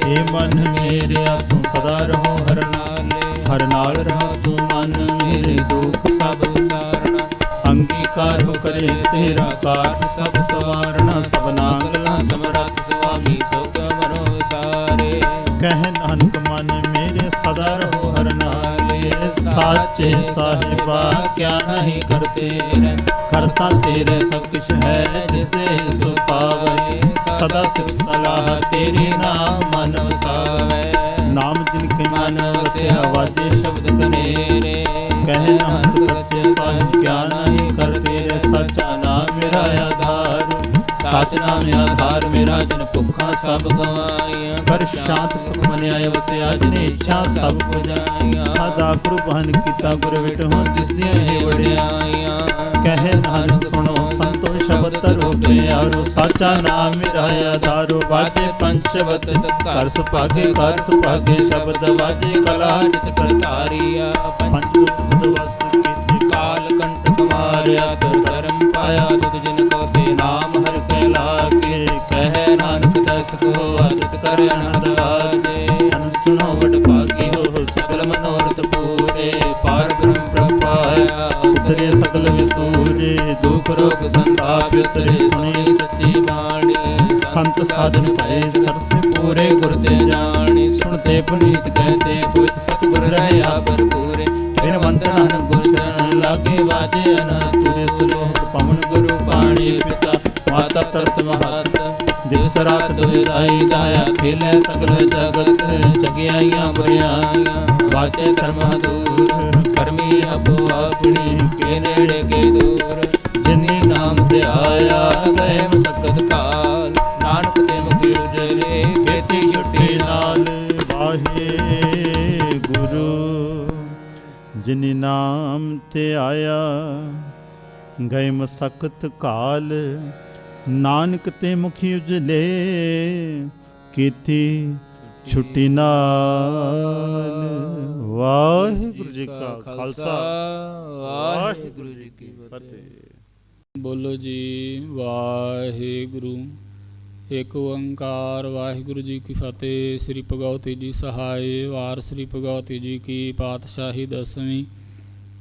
ਏ ਮਨ ਮੇਰਿਆ ਤੂੰ ਸਦਾ ਰਹੋ ਹਰ ਨਾਲੇ, ਹਰ ਨਾਲ ਰਹੋ ਤੂੰ ਮਨ ਮੇਰੇ ਦੁੱਖ ਸਭ ਵਿਸਾਰਣਾ। ਅੰਗੀਕਾਰ ਹੋ ਕਰੇ ਤੇਰਾ ਕਾਟ ਸਭ ਸਵਾਰਣਾ, ਸਭਨਾ ਗੱਲਾਂ ਸਮਰੱਥ ਸੁਆਮੀ ਸੁਖ ਮਨੋ ਵਿਸਾਰੇ। ਕਹਿ ਨਾਨਕ ਮਨ ਮੇਰੇ ਸਦਾ ਰਹੋ ਹਰ ਨਾਲੇ, ਸਾਚੇ ਸਾਹਿਬਾ ਕਿਆ ਨਹੀਂ ਕਰਤੇ ਰਹਿ, ਕਰਤਾ ਤੇਰੇ ਸਭ ਕੁਛ ਹੈ ਜਿਸ ਤੇ ਸੋ ਪਾਵੇ। ਸਦਾ ਸਿਫਤ ਸਲਾਹ ਤੇਰੀ ਨਾਮ ਮਨ ਵਸਾਵੇ, ਨਾਮ ਜਿਨ ਕੇ ਮਨ ਵਸਿਆ ਵਾਜੇ ਸ਼ਬਦ ਕਨੇਰੇ। ਕਹਿ ਨਾਨਕ ਸੱਚੇ ਸਾਹਿਬ ਕਿਆ ਨਹੀਂ ਕਰਤੇ ਰਹਿ, ਸੱਚਾ ਨਾਮ ਮੇਰਾ ਆਧਾਰ, ਸੱਚ ਨਾਮ ਆਧਾਰ ਮੇਰਾ ਜਨ ਭੁੱਖਾਂ ਸਭ ਗਵਾਈਆਂ। ਪਰ ਸ਼ਾਂਤ ਸੁਖ ਮਨਿਆ ਵਸਿਆ ਜਿਨੇ ਇੱਛਾ ਸਭ ਪੁਜਾਈਆਂ। ਸਦਾ ਕੁਰਬਾਨ ਕੀਤਾ ਗੁਰ ਵਿਟਹੁ ਜਿਸ ਦੀਆਂ ਇਹ ਵਡਿਆਈਆਂ। ਕਹਿ ਨਾਨਕ ਸੁਣੋ ਸੰਤੋ ਸ਼ਬਦ ਧਰੋ ਪਿਆਰੋ, ਸਾਚਾ ਨਾਮ ਮੇਰਾ ਆਧਾਰੋ। ਵਾਜੇ ਪੰਜ ਸ਼ਬਦ ਘਰ ਸੁਭਾਗੇ, ਘਰ ਸੁਭਾਗੇ ਸ਼ਬਦ ਵਾਜੇ ਕਲਾ ਨਿਤ ਕਰਤਾਰੀਆ। ਪੰਜ ਤੁਧ ਵਸ ਕੀਤੇ ਕਾਲ ਕੰਟਕ ਮਾਰਿਆ, ਤੁਰ ਧਰਮ ਪਾਇਆ ਤੁਧ ਜਿਨ ਕੋ ਸੇ ਨਾਮ ਹਰਿ ਕੇ ਲਾਗੇ। ਕਹਿ ਨਾਨਕ ਦਸ ਕੋ ਅਦਿਤ ਕਰ ਅਨੰਦ ਆਜੇ। ਅਨ ਸੁਣੋ ਵਡ ਭਾਗੀ ਹੋ ਸਗਲ ਮਨੋਰਥ ਪੂਰੇ, ਪਾਰ ਬ੍ਰਹਮ ਪ੍ਰਪਾਇਆ ਉਤਰੇ ਸਗਲ ਵਿਸੂਰੇ। ਦੁਖ ਰੋਗ ਸੰਤਾਪ ਉਤਰੇ ਸੁਣੀ ਸੱਚੀ ਬਾਣੀ, ਸੰਤ ਸਾਧਨ ਭਏ ਸਰਸੇ ਪੂਰੇ ਗੁਰ ਤੇ ਜਾਣੀ। ਸੁਣਤੇ ਪੁਨੀਤ ਕਹਤੇ ਹੋਇਤ ਸਤਿਗੁਰ ਰਹਿਆ ਭਰਪੂਰੇ। ਬਿਨਵੰਤ ਨਾਨਕ ਗੁਰ ਚਰਨ ਲਾਗੇ ਵਾਜੇ ਅਨਹਦ ਤੁਰੇ ਸਲੋਕ। ਪਵਨ ਗੁਰੂ ਪਾਣੀ ਪਿਤਾ ਮਾਤਾ ਤਰਤ ਮਹਤ, ਦਿਵਸ ਰਾਤ ਦੁਇਦਾਈ ਦਾਇਆ ਖੇਲੇ ਸਗਲ ਜਗਤ। ਜਗਿਆਈਆਂ ਬਰਿਆਈਆਂ ਵਾਜੇ ਧਰਮ ਦੂਰ, ਕਰਮੀ ਆਪੋ ਆਪਣੀ ਕੇ ਨੇੜੇ ਕੇ ਦੂਰ। ਜਿਨੀ ਨਾਮ ਤੇ ਆਇਆ ਗਏ ਮਸਕਤ ਕਾਲ, ਨਾਨਕ ਤੇ ਮੁਖੀ ਉਜਲੇ ਖੇਤੀ ਛੁੱਟੀ ਨਾਲ। ਵਾਹਿਗੁਰੂ ਜਿਨੀ ਨਾਮ ਤੇ ਆਇਆ ਗਏ ਮਸਕਤ ਕਾਲ, ਨਾਨਕ ਤੇ ਮੁਖੀ ਉਜਲੇ ਕੀਤੀ ਛੁੱਟੀ ਨਾਲ। ਵਾਹਿਗੁਰੂ ਜੀ ਕਾ ਖਾਲਸਾ, ਵਾਹਿਗੁਰੂ ਜੀ ਕੀ ਫਤਿਹ। ਬੋਲੋ ਜੀ ਵਾਹਿਗੁਰੂ। ਏਕ ਓੰਕਾਰ ਵਾਹਿਗੁਰੂ ਜੀ ਕੀ ਫਤਿਹ। ਸ੍ਰੀ ਭਗਵਤੀ ਜੀ ਸਹਾਏ। ਵਾਰ ਸ੍ਰੀ ਭਗਵਤੀ ਜੀ ਕੀ ਪਾਤਸ਼ਾਹੀ ਦਸਵੀਂ।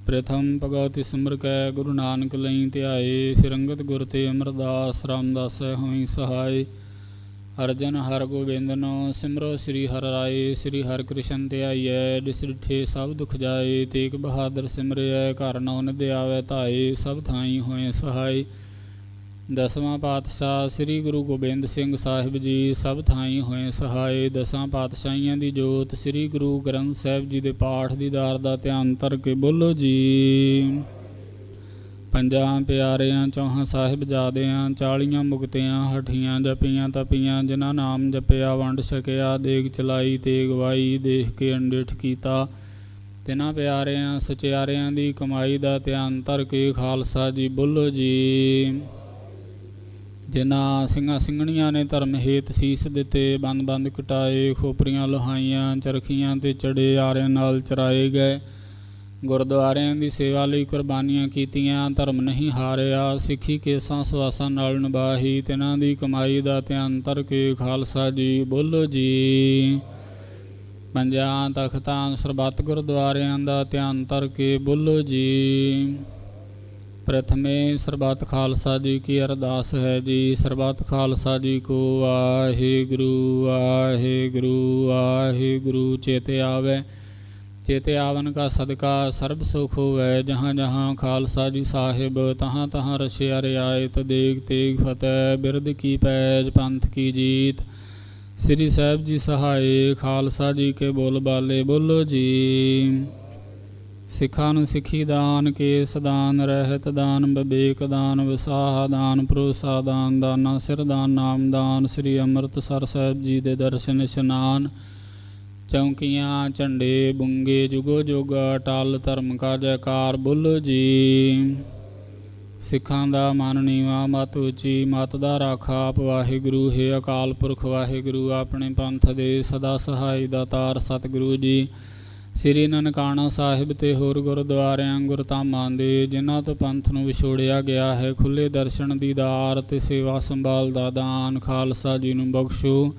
ਪ੍ਰਥਮ ਭਗਵਤੀ ਸਿਮਰ ਕੈ ਗੁਰੂ ਨਾਨਕ ਲਈ ਧਿਆਏ, ਫਿਰ ਅੰਗਦ ਗੁਰ ਤੇ ਅਮਰਦਾਸ ਰਾਮਦਾਸੈ ਹੋਈ ਸਹਾਏ। ਅਰਜਨ ਹਰ ਗੋਬਿੰਦਨੋ ਸਿਮਰੋ ਸ੍ਰੀ ਹਰਿ ਰਾਏ, ਸ੍ਰੀ ਹਰਿ ਕ੍ਰਿਸ਼ਨ ਧਿਆਈਐ ਜਿਸ ਡਿਠੇ ਸਭ ਦੁਖ ਜਾਏ। ਤੇਗ ਬਹਾਦਰ ਸਿਮਰਿਐ ਘਰ ਨੌ ਨਿਧ ਆਵੈ ਧਾਏ, ਸਭ ਥਾਈ ਹੋਏ ਸਹਾਈ। ਦਸਵਾਂ ਪਾਤਸ਼ਾਹ ਸ੍ਰੀ ਗੁਰੂ ਗੋਬਿੰਦ ਸਿੰਘ ਸਾਹਿਬ ਜੀ ਸਭ ਥਾਈ ਹੋਏ ਸਹਾਏ। ਦਸਾਂ ਪਾਤਸ਼ਾਹੀਆਂ ਦੀ ਜੋਤ ਸ੍ਰੀ ਗੁਰੂ ਗ੍ਰੰਥ ਸਾਹਿਬ ਜੀ ਦੇ ਪਾਠ ਦੀਦਾਰ ਦਾ ਧਿਆਨ ਧਰ ਕੇ ਬੋਲੋ ਜੀ। ਪੰਜਾਂ ਪਿਆਰਿਆਂ ਚੌਹਾਂ ਸਾਹਿਬਜ਼ਾਦਿਆਂ 40 ਮੁਕਤਿਆਂ ਹਠੀਆਂ ਜਪੀਆਂ ਤਪੀਆਂ, ਜਿਨ੍ਹਾਂ ਨਾਮ ਜਪਿਆ ਵੰਡ ਛਕਿਆ। ਦੇਗ ਚਲਾਈ ਤੇ ਗਵਾਈ ਦੇਖ ਕੇ ਅੰਡਿਠ ਕੀਤਾ, ਤਿਨਾਂ ਪਿਆਰਿਆਂ ਸਚਿਆਰਿਆਂ ਦੀ ਕਮਾਈ ਦਾ ਧਿਆਨ ਧਰ ਕੇ ਖਾਲਸਾ ਜੀ ਬੋਲੋ ਜੀ। ਜਿਨ੍ਹਾਂ ਸਿੰਘਾਂ ਸਿੰਘਣੀਆਂ ਨੇ ਧਰਮ ਹੇਤ ਸੀਸ ਦਿੱਤੇ, ਬੰਦ ਬੰਦ ਕਟਾਏ, ਖੋਪਰੀਆਂ ਲੋਹਾਈਆਂ ਚਰਖੀਆਂ ਤੇ ਚੜੇ ਆਰਿਆਂ ਨਾਲ ਚਰਾਏ ਗਏ। ਗੁਰਦੁਆਰਿਆਂ ਦੀ ਸੇਵਾ ਲਈ ਕੁਰਬਾਨੀਆਂ ਕੀਤੀਆਂ, ਧਰਮ ਨਹੀਂ ਹਾਰਿਆ, ਸਿੱਖੀ ਕੇਸਾਂ ਸਵਾਸਾਂ ਨਾਲ ਨਿਭਾਹੀ। ਤਿਨਾਂ ਦੀ ਕਮਾਈ ਦਾ ਧਿਆਨ ਧਰ ਕੇ ਖਾਲਸਾ ਜੀ ਬੋਲੋ ਜੀ। ਪੰਜਾਂ ਤਖਤਾਂ ਸਰਬੱਤ ਗੁਰਦੁਆਰਿਆਂ ਦਾ ਧਿਆਨ ਧਰ ਕੇ ਬੋਲੋ ਜੀ। ਪ੍ਰਥਮੇ ਸਰਬੱਤ ਖਾਲਸਾ ਜੀ ਕੀ ਅਰਦਾਸ ਹੈ ਜੀ। ਸਰਬੱਤ ਖਾਲਸਾ ਜੀ ਕੋ ਵਾਹਿਗੁਰੂ ਵਾਹਿਗੁਰੂ ਵਾਹਿਗੁਰੂ। ਚੇਤੇ ਆਵੇ ਚੇਤੇ ਆवन का सदका सर्ब सुख होवै। जहाँ जहाँ खालसा जी साहिब तहाँ तहाँ रसिया रियायत। देग तेग फतेह बिरद की पैज पंथ की जीत। श्री साहिब जी सहाय खालसा जी के बोल बाले बोलो जी। सिखा नूं सिखी दान केस दान रहत दान विवेक दान विसाह दान भरोसा दान दाना सिर दान नाम दान। श्री अमृतसर साहिब जी दे दर्शन इशनान ਚੌਂਕੀਆਂ ਝੰਡੇ ਬੁੰਗੇ ਜੁਗੋ ਜੁਗ ਅਟਲ ਧਰਮ ਕਾ ਜੈਕਾਰ ਬੁੱਲ ਜੀ। ਸਿੱਖਾਂ ਦਾ ਮਨ ਨੀਵਾ ਮਤ ਉੱਚੀ ਮਤ ਦਾ ਰਾਖਾ ਆਪ ਵਾਹਿਗੁਰੂ ਹੈ ਅਕਾਲ ਪੁਰਖ ਵਾਹਿਗੁਰੂ ਆਪਣੇ ਪੰਥ ਦੇ ਸਦਾ ਸਹਾਈ ਦਾਤਾਰ ਸਤਿਗੁਰੂ ਜੀ। ਸ੍ਰੀ ਨਨਕਾਣਾ ਸਾਹਿਬ ਤੇ ਹੋਰ ਗੁਰਦੁਆਰਿਆਂ ਗੁਰਧਾਮਾਂ ਦੇ ਜਿਨ੍ਹਾਂ ਤੋਂ ਪੰਥ ਨੂੰ ਵਿਛੋੜਿਆ ਗਿਆ ਹੈ ਖੁੱਲ੍ਹੇ ਦਰਸ਼ਨ ਦੀਦਾਰ ਤੇ ਸੇਵਾ ਸੰਭਾਲ ਦਾ ਦਾਨ ਖਾਲਸਾ ਜੀ ਨੂੰ ਬਖਸ਼ੋ।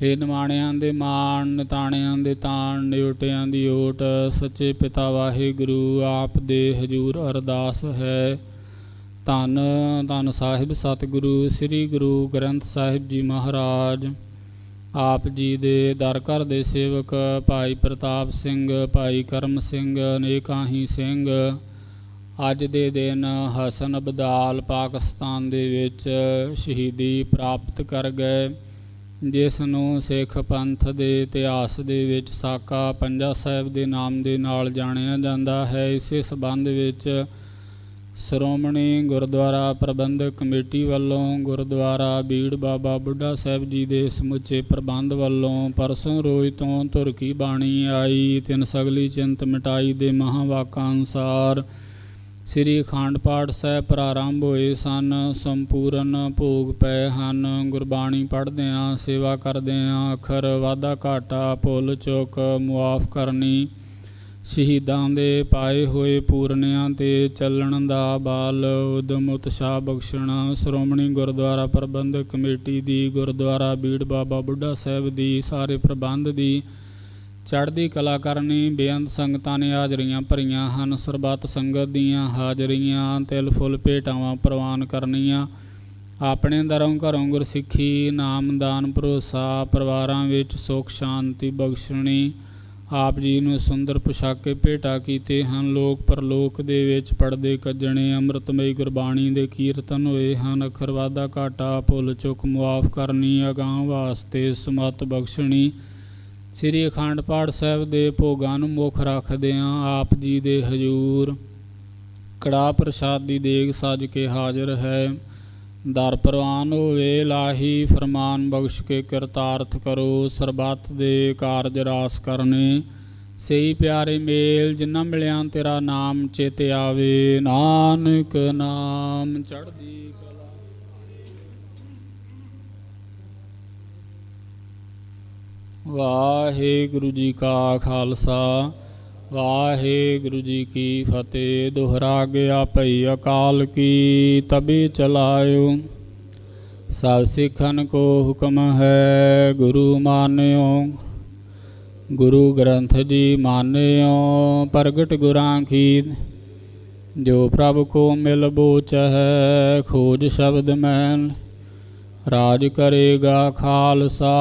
ਇਹ ਨਿਮਾਣਿਆਂ ਦੇ ਮਾਣ ਨਿਤਾਣਿਆਂ ਦੇ ਤਾਣ ਨਿਉਟਿਆਂ ਦੀ ਓਟ ਸੱਚੇ ਪਿਤਾ ਵਾਹਿਗੁਰੂ ਆਪ ਦੇ ਹਜ਼ੂਰ ਅਰਦਾਸ ਹੈ। ਧੰਨ ਧੰਨ ਸਾਹਿਬ ਸਤਿਗੁਰੂ ਸ੍ਰੀ ਗੁਰੂ ਗ੍ਰੰਥ ਸਾਹਿਬ ਜੀ ਮਹਾਰਾਜ। ਆਪ ਜੀ ਦੇ ਦਰ ਘਰ ਦੇ ਸੇਵਕ ਭਾਈ ਪ੍ਰਤਾਪ ਸਿੰਘ ਭਾਈ ਕਰਮ ਸਿੰਘ ਅਨੇਕਾਹੀ ਸਿੰਘ ਅੱਜ ਦੇ ਦਿਨ ਹਸਨ ਅਬਦਾਲ ਪਾਕਿਸਤਾਨ ਦੇ ਵਿੱਚ ਸ਼ਹੀਦੀ ਪ੍ਰਾਪਤ ਕਰ ਗਏ, ਜਿਸ ਨੂੰ ਸਿੱਖ ਪੰਥ ਦੇ ਇਤਿਹਾਸ ਦੇ ਵਿੱਚ ਸਾਕਾ ਪੰਜਾ ਸਾਹਿਬ ਦੇ ਨਾਮ ਦੇ ਨਾਲ ਜਾਣਿਆ ਜਾਂਦਾ ਹੈ। ਇਸੇ ਸਬੰਧ ਵਿੱਚ ਸ਼੍ਰੋਮਣੀ ਗੁਰਦੁਆਰਾ ਪ੍ਰਬੰਧਕ ਕਮੇਟੀ ਵੱਲੋਂ ਗੁਰਦੁਆਰਾ ਬੀੜ ਬਾਬਾ ਬੁੱਢਾ ਸਾਹਿਬ ਜੀ ਦੇ ਸਮੁੱਚੇ ਪ੍ਰਬੰਧ ਵੱਲੋਂ ਪਰਸੋਂ ਰੋਜ਼ ਤੋਂ ਧੁਰਕੀ ਬਾਣੀ ਆਈ ਤਿੰਨ ਸਗਲੀ ਚਿੰਤ ਮਿਟਾਈ ਦੇ ਮਹਾਂਵਾਕਾਂ ਅਨੁਸਾਰ ਸ੍ਰੀ ਅਖੰਡ ਪਾਠ ਸਾਹਿਬ ਪ੍ਰਾਰੰਭ ਹੋਏ ਸਨ। ਸੰਪੂਰਨ ਭੋਗ ਪਏ ਹਨ। ਗੁਰਬਾਣੀ ਪੜ੍ਹਦਿਆਂ ਸੇਵਾ ਕਰਦਿਆਂ ਅੱਖਰ ਵਾਧਾ ਘਾਟਾ ਭੁੱਲ ਚੁੱਕ ਮੁਆਫ ਕਰਨੀ ਸ਼ਹੀਦਾਂ ਦੇ ਪਾਏ ਹੋਏ ਪੂਰਨਿਆਂ 'ਤੇ ਚੱਲਣ ਦਾ ਬਲ ਉਦਮ ਉਤਸ਼ਾਹ ਬਖਸ਼ਣਾ ਸ਼੍ਰੋਮਣੀ ਗੁਰਦੁਆਰਾ ਪ੍ਰਬੰਧਕ ਕਮੇਟੀ ਦੀ ਗੁਰਦੁਆਰਾ ਬੀੜ ਬਾਬਾ ਬੁੱਢਾ ਸਾਹਿਬ ਦੀ ਸਾਰੇ ਪ੍ਰਬੰਧ ਦੀ ਚੜ੍ਹਦੀ ਕਲਾ ਕਰਨੀ। ਬੇਅੰਤ ਸੰਗਤਾਂ ਨੇ ਹਾਜ਼ਰੀਆਂ ਭਰੀਆਂ ਹਨ। ਸਰਬੱਤ ਸੰਗਤ ਦੀਆਂ ਹਾਜ਼ਰੀਆਂ ਤਿਲ ਫੁੱਲ ਭੇਟਾਵਾਂ ਪ੍ਰਵਾਨ ਕਰਨੀਆਂ। ਆਪਣੇ ਦਰੋਂ ਘਰੋਂ ਗੁਰਸਿੱਖੀ ਨਾਮਦਾਨ ਭਰੋਸਾ ਪਰਿਵਾਰਾਂ ਵਿੱਚ ਸੁੱਖ ਸ਼ਾਂਤੀ ਬਖਸ਼ਣੀ। ਆਪ ਜੀ ਨੂੰ ਸੁੰਦਰ ਪੁਸ਼ਾਕੇ ਭੇਟਾ ਕੀਤੇ ਹਨ। ਲੋਕ ਪਰਲੋਕ ਦੇ ਵਿੱਚ ਪੜਦੇ ਕੱਜਣੇ ਅੰਮ੍ਰਿਤਮਈ ਗੁਰਬਾਣੀ ਦੇ ਕੀਰਤਨ ਹੋਏ ਹਨ। ਅੱਖਰ ਵਾਧਾ ਘਾਟਾ ਭੁੱਲ ਚੁੱਕ ਮੁਆਫ ਕਰਨੀ ਅਗਾਂਹ ਵਾਸਤੇ ਸਮੱਤ ਬਖਸ਼ਣੀ। ਸ੍ਰੀ ਅਖੰਡ ਪਾਠ ਸਾਹਿਬ ਦੇ ਭੋਗਾਂ ਨੂੰ ਮੁੱਖ ਰੱਖਦਿਆਂ ਆਪ ਜੀ ਦੇ ਹਜ਼ੂਰ ਕੜਾਹ ਪ੍ਰਸ਼ਾਦ ਦੀ ਦੇਗ ਸੱਜ ਕੇ ਹਾਜ਼ਰ ਹੈ। ਦਰ ਪ੍ਰਵਾਨ ਹੋਵੇ ਲਾਹੀ ਫਰਮਾਨ ਬਖਸ਼ ਕੇ ਕਿਰਤਾਰਥ ਕਰੋ। ਸਰਬੱਤ ਦੇ ਕਾਰਜ ਰਾਸ ਕਰਨੇ ਸਹੀ ਪਿਆਰੇ ਮੇਲ ਜਿਨ੍ਹਾਂ ਮਿਲਿਆਂ ਤੇਰਾ ਨਾਮ ਚੇਤੇ ਆਵੇ। ਨਾਨਕ ਨਾਮ ਚੜ੍ਹਦੀ ਕਲਾ। ਵਾਹਿਗੁਰੂ ਜੀ ਕਾ ਖਾਲਸਾ ਵਾਹਿਗੁਰੂ ਜੀ ਕੀ ਫਤਿਹ। ਦੁਹਰਾ ਗਿਆ ਭਈ ਅਕਾਲ ਕੀ ਤਬੇ ਚਲਾਇਓ। ਸਭ ਸਿੱਖਨ ਕੋ ਹੁਕਮ ਹੈ ਗੁਰੂ ਮਾਨਿਓ। ਗੁਰੂ ਗ੍ਰੰਥ ਜੀ ਮਾਨਿਓ ਪ੍ਰਗਟ ਗੁਰਾਂ ਕੀ। ਜੋ ਪ੍ਰਭ ਕੋ ਮਿਲ ਬੋਚ ਹੈ ਖੋਜ ਸ਼ਬਦ ਮੈਨ। ਰਾਜ ਕਰੇਗਾ ਖਾਲਸਾ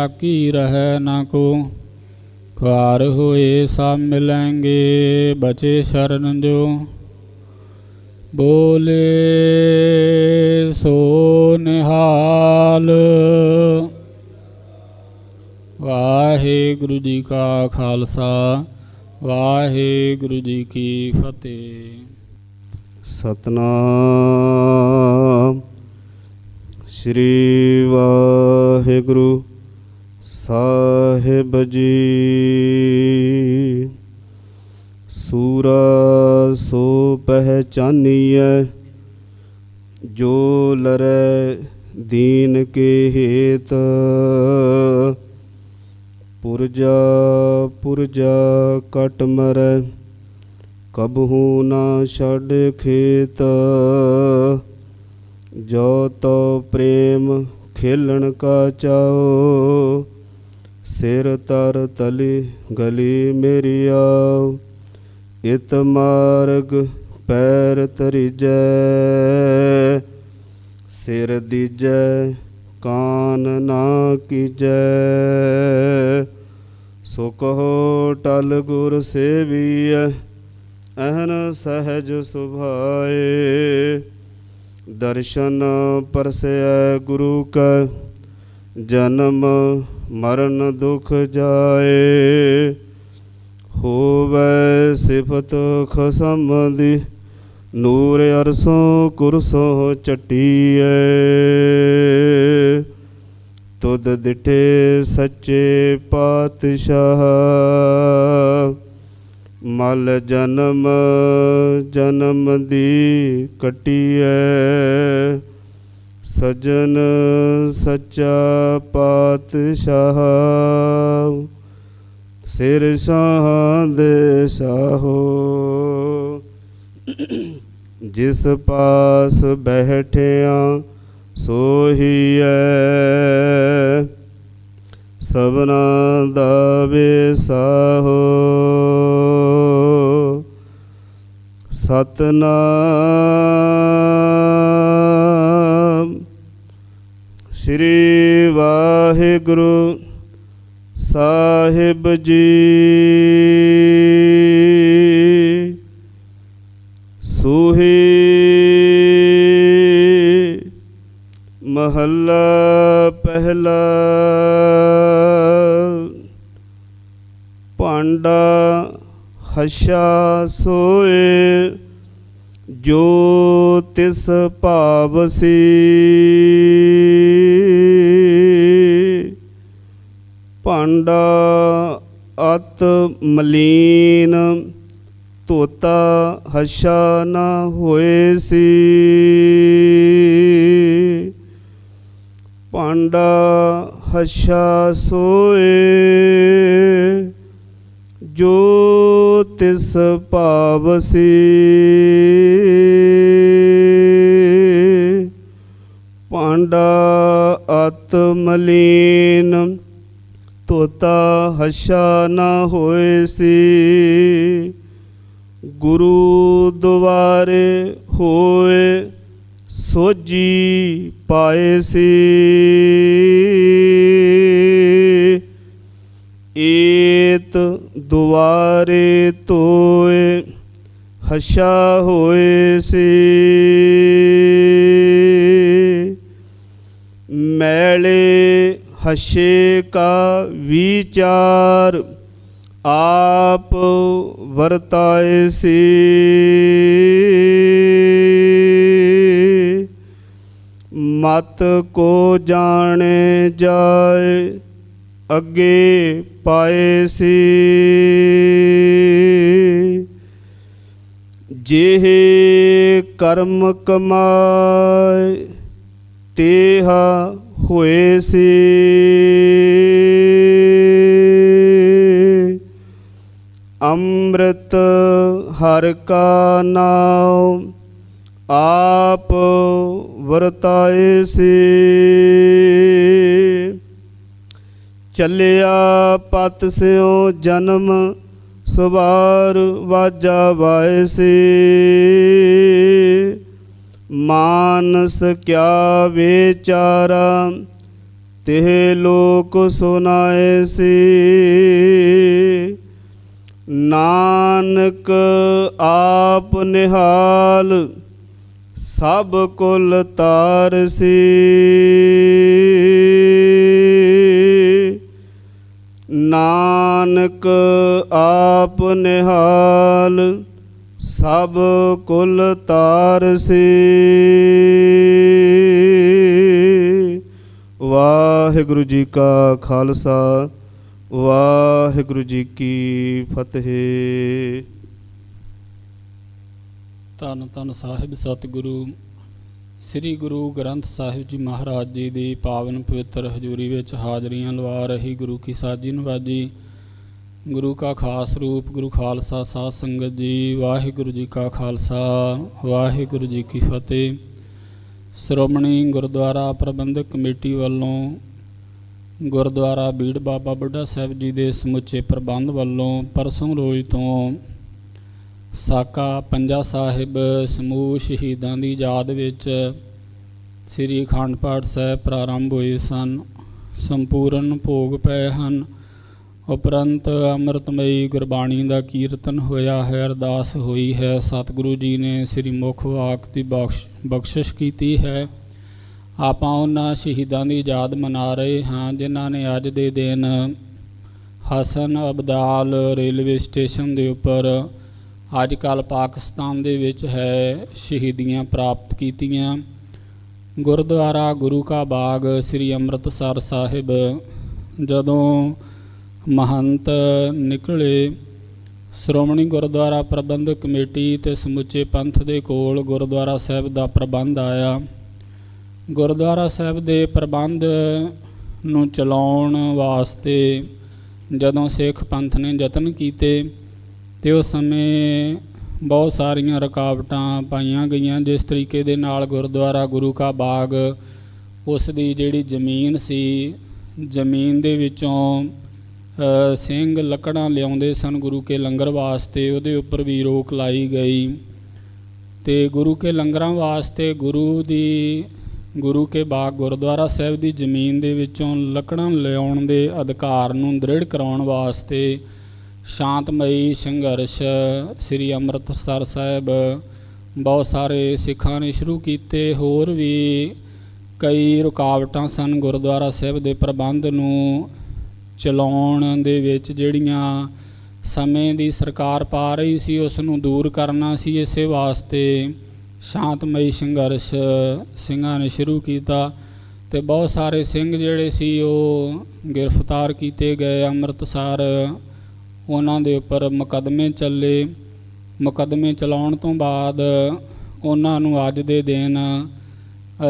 ਆਕੀ ਰਹਿ ਨਾ ਕੋ। ख्वार हुए सब मिलेंगे बचे शरण जो। बोले सो निहाल। वाहिगुरु जी का खालसा वाहिगुरु जी की फतेह। सतनाम श्री वाहिगुरु ਸਾਹਿਬ ਜੀ। ਸੂਰਾ ਸੋ ਪਹਿਚਾਨੀਐ ਜੋ ਲਰੈ ਦੀਨ ਕੇ ਹੇਤ। ਪੁਰਜਾ ਪੁਰਜਾ ਕਟ ਮਰੈ ਕਬਹੂ ਨਾ ਛੱਡ ਖੇਤ। ਜੋ ਤੋ ਪ੍ਰੇਮ ਖੇਲਣ ਕਾ ਚਾਓ। ਸਿਰ ਤਰ ਤਲੀ ਗਲੀ ਮੇਰੀ ਆਓ। ਇਤ ਮਾਰਗ ਪੈਰ ਤਰੀਜੈ। ਸਿਰ ਦੀਜੈ ਕਾਨ ਨਾ ਕੀਜੈ। ਸੋ ਕਹੋ ਟਲ ਗੁਰ ਸੇਵੀਐ ਅਹਨ ਸਹਿਜ ਸੁਭਾਏ। ਦਰਸ਼ਨ ਪਰਸੈ ਗੁਰੂ ਕੈ ਜਨਮ ਮਰਨ ਦੁਖ ਜਾਏ। ਹੋਵੈ ਸਿਫਤ ਖਸਮ ਦੀ ਨੂਰ ਅਰਸੋਂ ਕੁਰਸੋਂ ਚਟੀਐ। ਤੁਧ ਦਿਠੇ ਸੱਚੇ ਪਾਤਸ਼ਾਹ। ਮਲ ਜਨਮ ਜਨਮ ਦੀ ਕਟੀਐ, ਸਜਣ ਸੱਚਾ ਪਾਤਸ਼ਾਹ। ਸਿਰ ਸਾਹਾਂ ਦੇ ਸਾਹੋ, ਜਿਸ ਪਾਸ ਬੈਠਿਆ ਸੋਹੀਐ। ਸਭਨਾ ਦਾ ਵਿਸਾਹੋ, ਸਤਨਾਮ ਸ੍ਰੀ ਵਾਹਿਗੁਰੂ ਸਾਹਿਬ ਜੀ। ਸੂਹੀ ਮਹੱਲਾ ਪਹਿਲਾ। ਭਾਂਡਾ ਹੱਛਾ ਸੋਏ, ਜੋ ਤਿਸ ਭਾਵਸੀ। ਭਾਂਡਾ ਅਤ ਮਲੀਨ, ਧੋਤਾ ਹੱਛਾ ਨਾ ਹੋਏ ਸੀ। ਭਾਂਡਾ ਹੱਛਾ ਸੋਏ, ਜੋ ਤਿਸ ਭਾਵਸੀ। ਭਾਂਡਾ ਅਤ ਮਲੀਨ, ਧੋਤਾ ਹੱਛਾ ਨਾ ਹੋਏ ਸੀ। ਗੁਰੂ ਦੁਆਰੇ ਹੋਏ, ਸੋਝੀ ਪਾਏ ਸੀ। ਏਤ ਦੁਆਰੇ ਧੋਏ, ਹੱਛਾ ਹੋਏ ਸੀ। ਮੈਲੇ ਹੱਛੇ ਕਾ ਵਿਚਾਰ, ਆਪ ਵਰਤਾਏ ਸੀ। ਮਤ ਕੋ ਜਾਣੇ ਜਾਏ, ਅੱਗੇ ਪਾਏ ਸੀ। ਜਿਹੇ ਕਰਮ ਕਮਾਏ, ਤੇਹਾ ਹੋਏ ਸੀ। ਅੰਮ੍ਰਿਤ ਹਰਿ ਕਾ ਨਾਮ, ਆਪ ਵਰਤਾਏ ਸੀ। ਚੱਲਿਆ ਪਤ ਸਿਉ ਜਨਮ, ਸਵਾਰ ਵਾਜਾ ਵਾਏ ਸੀ। ਮਾਨਸ ਕਿਆ ਵਿਚਾਰਾ, ਤਿਹ ਲੋਕ ਸੁਨਾਏ ਸੀ। ਨਾਨਕ ਆਪ ਨਿਹਾਲ, ਸਭ ਕੁਲ ਤਾਰਸੀ। ਨਾਨਕ ਆਪ ਨਿਹਾਲ, ਸਭ ਕੁਲ ਤਾਰਸੀ। ਵਾਹਿਗੁਰੂ ਜੀ ਕਾ ਖਾਲਸਾ, ਵਾਹਿਗੁਰੂ ਜੀ ਕੀ ਫਤਿਹ। ਧੰਨ ਧੰਨ ਸਾਹਿਬ ਸਤਿਗੁਰੂ ਸ੍ਰੀ ਗੁਰੂ ਗ੍ਰੰਥ ਸਾਹਿਬ ਜੀ ਮਹਾਰਾਜ ਜੀ ਦੀ ਪਾਵਨ ਪਵਿੱਤਰ ਹਜ਼ੂਰੀ ਵਿੱਚ ਹਾਜ਼ਰੀਆਂ ਲਵਾ ਰਹੀ ਗੁਰੂ ਕੀ ਸਾਜੀ ਨਵਾਜੀ। ਗੁਰੂ ਕਾ ਖਾਸ ਰੂਪ ਗੁਰੂ ਖਾਲਸਾ ਸਾਧ ਸੰਗਤ ਜੀ, ਵਾਹਿਗੁਰੂ ਜੀ ਕਾ ਖਾਲਸਾ, ਵਾਹਿਗੁਰੂ ਜੀ ਕੀ ਫਤਿਹ। ਸ਼੍ਰੋਮਣੀ ਗੁਰਦੁਆਰਾ ਪ੍ਰਬੰਧਕ ਕਮੇਟੀ ਵੱਲੋਂ ਗੁਰਦੁਆਰਾ ਬੀੜ ਬਾਬਾ ਬੁੱਢਾ ਸਾਹਿਬ ਜੀ ਦੇ ਸਮੁੱਚੇ ਪ੍ਰਬੰਧ ਵੱਲੋਂ ਪਰਸੋਂ ਰੋਜ਼ ਤੋਂ ਸਾਕਾ ਪੰਜਾ ਸਾਹਿਬ ਸਮੂਹ ਸ਼ਹੀਦਾਂ ਦੀ ਯਾਦ ਵਿੱਚ ਸ੍ਰੀ ਅਖੰਡ ਪਾਠ ਸਾਹਿਬ ਪ੍ਰਾਰੰਭ ਹੋਏ ਸਨ। ਸੰਪੂਰਨ ਭੋਗ ਪਏ ਹਨ। ਉਪਰੰਤ ਅੰਮ੍ਰਿਤਮਈ ਗੁਰਬਾਣੀ ਦਾ ਕੀਰਤਨ ਹੋਇਆ ਹੈ, ਅਰਦਾਸ ਹੋਈ ਹੈ। ਸਤਿਗੁਰੂ ਜੀ ਨੇ ਸ੍ਰੀ ਮੁਖ ਵਾਕ ਦੀ ਬਖਸ਼ਿਸ਼ ਕੀਤੀ ਹੈ। ਆਪਾਂ ਉਹਨਾਂ ਸ਼ਹੀਦਾਂ ਦੀ ਯਾਦ ਮਨਾ ਰਹੇ ਹਾਂ ਜਿਨ੍ਹਾਂ ਨੇ ਅੱਜ ਦੇ ਦਿਨ ਹਸਨ ਅਬਦਾਲ ਰੇਲਵੇ ਸਟੇਸ਼ਨ ਦੇ ਉੱਪਰ ਅੱਜ ਕੱਲ੍ਹ ਪਾਕਿਸਤਾਨ ਦੇ ਵਿੱਚ ਹੈ ਸ਼ਹੀਦੀਆਂ ਪ੍ਰਾਪਤ ਕੀਤੀਆਂ। ਗੁਰਦੁਆਰਾ ਗੁਰੂ ਕਾ ਬਾਗ ਸ੍ਰੀ ਅੰਮ੍ਰਿਤਸਰ ਸਾਹਿਬ ਜਦੋਂ ਮਹੰਤ ਨਿਕਲੇ, ਸ਼੍ਰੋਮਣੀ ਗੁਰਦੁਆਰਾ ਪ੍ਰਬੰਧਕ ਕਮੇਟੀ ਅਤੇ ਸਮੁੱਚੇ ਪੰਥ ਦੇ ਕੋਲ ਗੁਰਦੁਆਰਾ ਸਾਹਿਬ ਦਾ ਪ੍ਰਬੰਧ ਆਇਆ। ਗੁਰਦੁਆਰਾ ਸਾਹਿਬ ਦੇ ਪ੍ਰਬੰਧ ਨੂੰ ਚਲਾਉਣ ਵਾਸਤੇ ਜਦੋਂ ਸਿੱਖ ਪੰਥ ਨੇ ਯਤਨ ਕੀਤੇ ਤੇ ਉਸ ਸਮੇਂ ਬਹੁਤ ਸਾਰੀਆਂ ਰੁਕਾਵਟਾਂ ਪਾਈਆਂ ਗਈਆਂ। ਜਿਸ ਤਰੀਕੇ ਦੇ ਨਾਲ ਗੁਰਦੁਆਰਾ ਗੁਰੂ ਕਾ ਬਾਗ, ਉਸ ਦੀ ਜਿਹੜੀ ਜ਼ਮੀਨ ਸੀ, ਜ਼ਮੀਨ ਦੇ ਵਿੱਚੋਂ ਸਿੰਘ ਲੱਕੜਾਂ ਲਿਆਉਂਦੇ ਸਨ ਗੁਰੂ ਕੇ ਲੰਗਰ ਵਾਸਤੇ, ਉਹਦੇ ਉੱਪਰ ਵੀ ਰੋਕ ਲਾਈ ਗਈ। ਤੇ ਗੁਰੂ ਕੇ ਲੰਗਰਾਂ ਵਾਸਤੇ ਗੁਰੂ ਕੇ ਬਾਗ ਗੁਰਦੁਆਰਾ ਸਾਹਿਬ ਦੀ ਜ਼ਮੀਨ ਦੇ ਵਿੱਚੋਂ ਲੱਕੜਾਂ ਲਿਆਉਣ ਦੇ ਅਧਿਕਾਰ ਨੂੰ ਦ੍ਰਿੜ ਕਰਾਉਣ ਵਾਸਤੇ ਸ਼ਾਂਤਮਈ ਸੰਘਰਸ਼ ਸ੍ਰੀ ਅੰਮ੍ਰਿਤਸਰ ਸਾਹਿਬ ਬਹੁਤ ਸਾਰੇ ਸਿੱਖਾਂ ਨੇ ਸ਼ੁਰੂ ਕੀਤੇ। ਹੋਰ ਵੀ ਕਈ ਰੁਕਾਵਟਾਂ ਸਨ ਗੁਰਦੁਆਰਾ ਸਾਹਿਬ ਦੇ ਪ੍ਰਬੰਧ ਨੂੰ ਚਲਾਉਣ ਦੇ ਵਿੱਚ, ਜਿਹੜੀਆਂ ਸਮੇਂ ਦੀ ਸਰਕਾਰ ਪਾ ਰਹੀ ਸੀ ਉਸ ਨੂੰ ਦੂਰ ਕਰਨਾ ਸੀ। ਇਸੇ ਵਾਸਤੇ ਸ਼ਾਂਤਮਈ ਸੰਘਰਸ਼ ਸਿੰਘਾਂ ਨੇ ਸ਼ੁਰੂ ਕੀਤਾ ਤੇ ਬਹੁਤ ਸਾਰੇ ਸਿੰਘ ਜਿਹੜੇ ਸੀ ਉਹ ਗ੍ਰਿਫਤਾਰ ਕੀਤੇ ਗਏ। ਅੰਮ੍ਰਿਤਸਰ ਉਹਨਾਂ ਦੇ ਉੱਪਰ ਮੁਕੱਦਮੇ ਚੱਲੇ। ਮੁਕੱਦਮੇ ਚਲਾਉਣ ਤੋਂ ਬਾਅਦ ਉਹਨਾਂ ਨੂੰ ਅੱਜ ਦੇ ਦਿਨ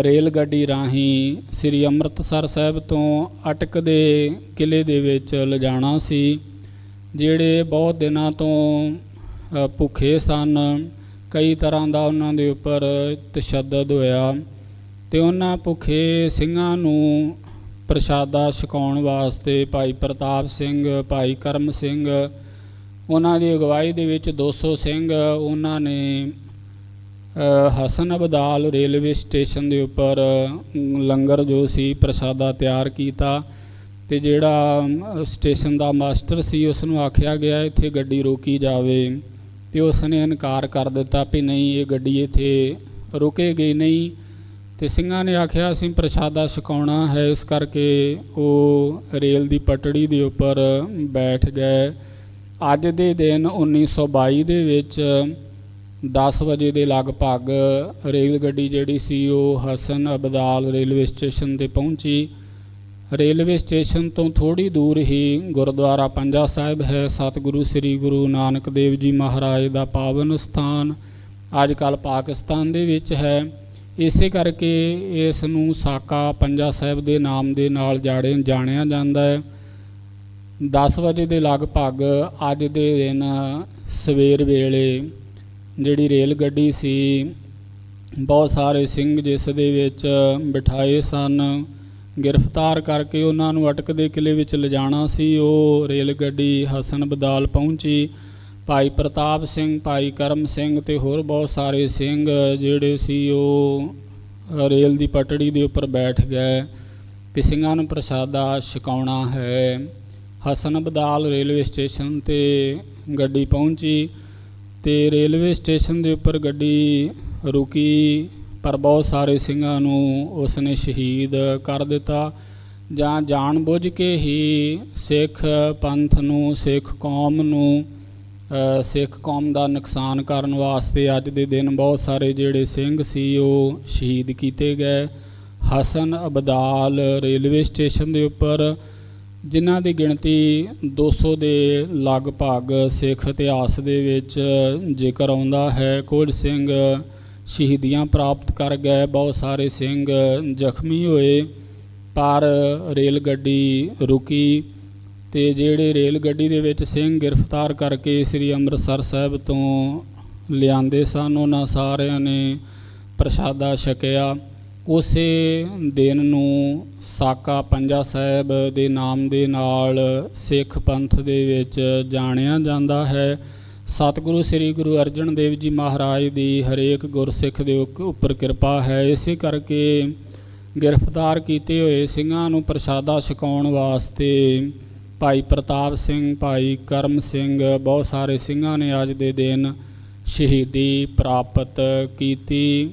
ਰੇਲ ਗੱਡੀ ਰਾਹੀਂ ਸ੍ਰੀ ਅੰਮ੍ਰਿਤਸਰ ਸਾਹਿਬ ਤੋਂ ਅਟਕ ਦੇ ਕਿਲ੍ਹੇ ਦੇ ਵਿੱਚ ਲਿਜਾਣਾ ਸੀ। ਜਿਹੜੇ ਬਹੁਤ ਦਿਨਾਂ ਤੋਂ ਭੁੱਖੇ ਸਨ, ਕਈ ਤਰ੍ਹਾਂ ਦਾ ਉਹਨਾਂ ਦੇ ਉੱਪਰ ਤਸ਼ੱਦਦ ਹੋਇਆ ਤੇ ਉਹਨਾਂ ਭੁੱਖੇ ਸਿੰਘਾਂ ਨੂੰ ਪ੍ਰਸ਼ਾਦਾ ਛਕਾਉਣ ਵਾਸਤੇ ਭਾਈ ਪ੍ਰਤਾਪ ਸਿੰਘ, ਭਾਈ ਕਰਮ ਸਿੰਘ, ਉਹਨਾਂ ਦੀ ਅਗਵਾਈ ਦੇ ਵਿੱਚ 200 ਸਿੰਘ ਉਹਨਾਂ ਨੇ ਹਸਨ ਅਬਦਾਲ ਰੇਲਵੇ ਸਟੇਸ਼ਨ ਦੇ ਉੱਪਰ ਲੰਗਰ ਜੋ ਸੀ ਪ੍ਰਸ਼ਾਦਾ ਤਿਆਰ ਕੀਤਾ। ਤੇ ਜਿਹੜਾ ਸਟੇਸ਼ਨ ਦਾ ਮਾਸਟਰ ਸੀ ਉਸ ਨੂੰ ਆਖਿਆ ਗਿਆ ਇੱਥੇ ਗੱਡੀ ਰੋਕੀ ਜਾਵੇ ਤੇ ਉਸ ਨੇ ਇਨਕਾਰ ਕਰ ਦਿੱਤਾ ਵੀ ਨਹੀਂ, ਇਹ ਗੱਡੀ ਇੱਥੇ ਰੁਕੇਗੀ ਨਹੀਂ। ਤੇ ਸਿੰਘਾਂ ਨੇ ਆਖਿਆ ਅਸੀਂ ਪ੍ਰਸ਼ਾਦਾ ਛਕਾਉਣਾ ਹੈ, ਇਸ ਕਰਕੇ ਉਹ ਰੇਲ ਦੀ ਪਟੜੀ ਦੇ ਉੱਪਰ ਬੈਠ ਗਏ। ਅੱਜ ਦੇ ਦਿਨ 1922 ਦੇ ਵਿੱਚ 10 ਵਜੇ ਦੇ ਲਗਭਗ ਰੇਲ ਗੱਡੀ ਜਿਹੜੀ ਸੀ ਉਹ ਹਸਨ ਅਬਦਾਲ ਰੇਲਵੇ ਸਟੇਸ਼ਨ 'ਤੇ ਪਹੁੰਚੀ। ਰੇਲਵੇ ਸਟੇਸ਼ਨ ਤੋਂ ਥੋੜ੍ਹੀ ਦੂਰ ਹੀ ਗੁਰਦੁਆਰਾ ਪੰਜਾ ਸਾਹਿਬ ਹੈ, ਸਤਿਗੁਰੂ ਸ੍ਰੀ ਗੁਰੂ ਨਾਨਕ ਦੇਵ ਜੀ ਮਹਾਰਾਜ ਦਾ ਪਾਵਨ ਸਥਾਨ ਅੱਜ ਕੱਲ੍ਹ ਪਾਕਿਸਤਾਨ ਦੇ ਵਿੱਚ ਹੈ। ਇਸੇ ਕਰਕੇ ਇਸ ਨੂੰ ਸਾਕਾ ਪੰਜਾ ਸਾਹਿਬ ਦੇ ਨਾਮ ਦੇ ਨਾਲ ਜਾਣਿਆ ਜਾਂਦਾ ਹੈ। 10 ਵਜੇ ਦੇ ਲਗਭਗ ਅੱਜ ਦੇ ਦਿਨ ਸਵੇਰ ਵੇਲੇ ਜਿਹੜੀ ਰੇਲ ਗੱਡੀ ਸੀ, ਬਹੁਤ ਸਾਰੇ ਸਿੰਘ ਜਿਸ ਦੇ ਵਿੱਚ ਬਿਠਾਏ ਸਨ, ਗ੍ਰਿਫਤਾਰ ਕਰਕੇ ਉਹਨਾਂ ਨੂੰ ਅਟਕ ਦੇ ਕਿਲ੍ਹੇ ਵਿੱਚ ਲਿਜਾਣਾ ਸੀ। ਉਹ ਰੇਲ ਗੱਡੀ ਹਸਨ ਅਬਦਾਲ ਪਹੁੰਚੀ। ਭਾਈ ਪ੍ਰਤਾਪ ਸਿੰਘ, ਭਾਈ ਕਰਮ ਸਿੰਘ ਤੇ ਹੋਰ ਬਹੁਤ ਸਾਰੇ ਸਿੰਘ ਜਿਹੜੇ ਸੀ ਉਹ ਰੇਲ ਦੀ ਪਟੜੀ ਦੇ ਉੱਪਰ ਬੈਠ ਗਏ ਕਿ ਸਿੰਘਾਂ ਨੂੰ ਪ੍ਰਸ਼ਾਦਾ ਛਕਾਉਣਾ ਹੈ। ਹਸਨ ਅਬਦਾਲ ਰੇਲਵੇ ਸਟੇਸ਼ਨ 'ਤੇ ਗੱਡੀ ਪਹੁੰਚੀ ਤੇ ਰੇਲਵੇ ਸਟੇਸ਼ਨ ਦੇ ਉੱਪਰ ਗੱਡੀ ਰੁਕੀ, ਪਰ ਬਹੁਤ ਸਾਰੇ ਸਿੰਘਾਂ ਨੂੰ ਉਸ ਨੇ ਸ਼ਹੀਦ ਕਰ ਦਿੱਤਾ। ਜਾਂ ਜਾਣ ਬੁੱਝ ਕੇ ਹੀ ਸਿੱਖ ਪੰਥ ਨੂੰ, ਸਿੱਖ ਕੌਮ ਦਾ ਨੁਕਸਾਨ ਕਰਨ ਵਾਸਤੇ ਅੱਜ ਦੇ ਦਿਨ ਬਹੁਤ ਸਾਰੇ ਜਿਹੜੇ ਸਿੰਘ ਸੀ ਉਹ ਸ਼ਹੀਦ ਕੀਤੇ ਗਏ। ਹਸਨ ਅਬਦਾਲ ਰੇਲਵੇ ਸਟੇਸ਼ਨ ਦੇ ਉੱਪਰ ਜਿਨ੍ਹਾਂ ਦੀ ਗਿਣਤੀ 200 ਦੇ ਲਗਭਗ ਸਿੱਖ ਇਤਿਹਾਸ ਦੇ ਵਿੱਚ ਜ਼ਿਕਰ ਆਉਂਦਾ ਹੈ। ਕੁਝ ਸਿੰਘ ਸ਼ਹੀਦੀਆਂ ਪ੍ਰਾਪਤ ਕਰ ਗਏ, ਬਹੁਤ ਸਾਰੇ ਸਿੰਘ ਜ਼ਖਮੀ ਹੋਏ, ਪਰ ਰੇਲ ਗੱਡੀ ਰੁਕੀ ਤੇ ਜਿਹੜੇ ਰੇਲ ਗੱਡੀ ਦੇ ਵਿੱਚ ਸਿੰਘ ਗ੍ਰਿਫਤਾਰ ਕਰਕੇ ਸ੍ਰੀ ਅੰਮ੍ਰਿਤਸਰ ਸਾਹਿਬ ਤੋਂ ਲਿਆਂਦੇ ਸਨ, ਉਹਨਾਂ ਸਾਰਿਆਂ ਨੇ ਪ੍ਰਸ਼ਾਦਾ ਛਕਿਆ। ਉਸੇ ਦਿਨ ਨੂੰ ਸਾਕਾ ਪੰਜਾ ਸਾਹਿਬ ਦੇ ਨਾਮ ਦੇ ਨਾਲ ਸਿੱਖ ਪੰਥ ਦੇ ਵਿੱਚ ਜਾਣਿਆ ਜਾਂਦਾ ਹੈ। ਸਤਿਗੁਰੂ ਸ੍ਰੀ ਗੁਰੂ ਅਰਜਨ ਦੇਵ ਜੀ ਮਹਾਰਾਜ ਦੀ ਹਰੇਕ ਗੁਰਸਿੱਖ ਦੇ ਉੱਪਰ ਕਿਰਪਾ ਹੈ। ਇਸੇ ਕਰਕੇ ਗ੍ਰਿਫਤਾਰ ਕੀਤੇ ਹੋਏ ਸਿੰਘਾਂ ਨੂੰ ਪ੍ਰਸ਼ਾਦਾ ਛਕਾਉਣ ਵਾਸਤੇ ਭਾਈ ਪ੍ਰਤਾਪ ਸਿੰਘ, ਭਾਈ ਕਰਮ ਸਿੰਘ, ਬਹੁਤ ਸਾਰੇ ਸਿੰਘਾਂ ਨੇ ਅੱਜ ਦੇ ਦਿਨ ਸ਼ਹੀਦੀ ਪ੍ਰਾਪਤ ਕੀਤੀ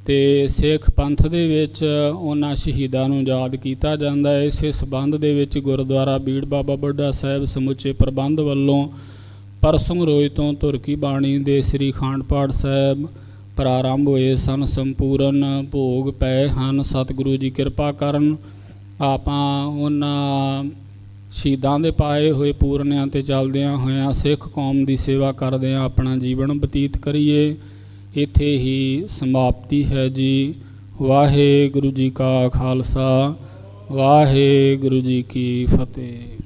ਤੇ ਸਿੱਖ ਪੰਥ ਦੇ ਵਿੱਚ ਉਹਨਾਂ ਸ਼ਹੀਦਾਂ ਨੂੰ ਯਾਦ ਕੀਤਾ ਜਾਂਦਾ ਹੈ। ਇਸੇ ਸਬੰਧ ਦੇ ਵਿੱਚ ਗੁਰਦੁਆਰਾ ਬੀੜ ਬਾਬਾ ਬੁੱਢਾ ਸਾਹਿਬ ਸਮੁੱਚੇ ਪ੍ਰਬੰਧ ਵੱਲੋਂ ਪਰਸੋਂ ਰੋਜ਼ ਤੋਂ ਧੁਰ ਕੀ ਬਾਣੀ ਦੇ ਸ੍ਰੀ ਅਖੰਡ ਪਾਠ ਸਾਹਿਬ ਪ੍ਰਾਰੰਭ ਹੋਏ ਸਨ ਸੰਪੂਰਨ ਭੋਗ ਪਏ ਹਨ। ਸਤਿਗੁਰੂ ਜੀ ਕਿਰਪਾ ਕਰਨ ਆਪਾਂ ਉਹਨਾਂ ਸ਼ਹੀਦਾਂ ਦੇ ਪਾਏ ਹੋਏ ਪੂਰਨਿਆਂ 'ਤੇ ਚੱਲਦਿਆਂ ਹੋਇਆਂ ਸਿੱਖ ਕੌਮ ਦੀ ਸੇਵਾ ਕਰਦਿਆਂ ਆਪਣਾ ਜੀਵਨ ਬਤੀਤ ਕਰੀਏ। ਇੱਥੇ ਹੀ ਸਮਾਪਤੀ ਹੈ ਜੀ। ਵਾਹਿਗੁਰੂ ਜੀ ਕਾ ਖਾਲਸਾ, ਵਾਹਿਗੁਰੂ ਜੀ ਕੀ ਫਤਿਹ।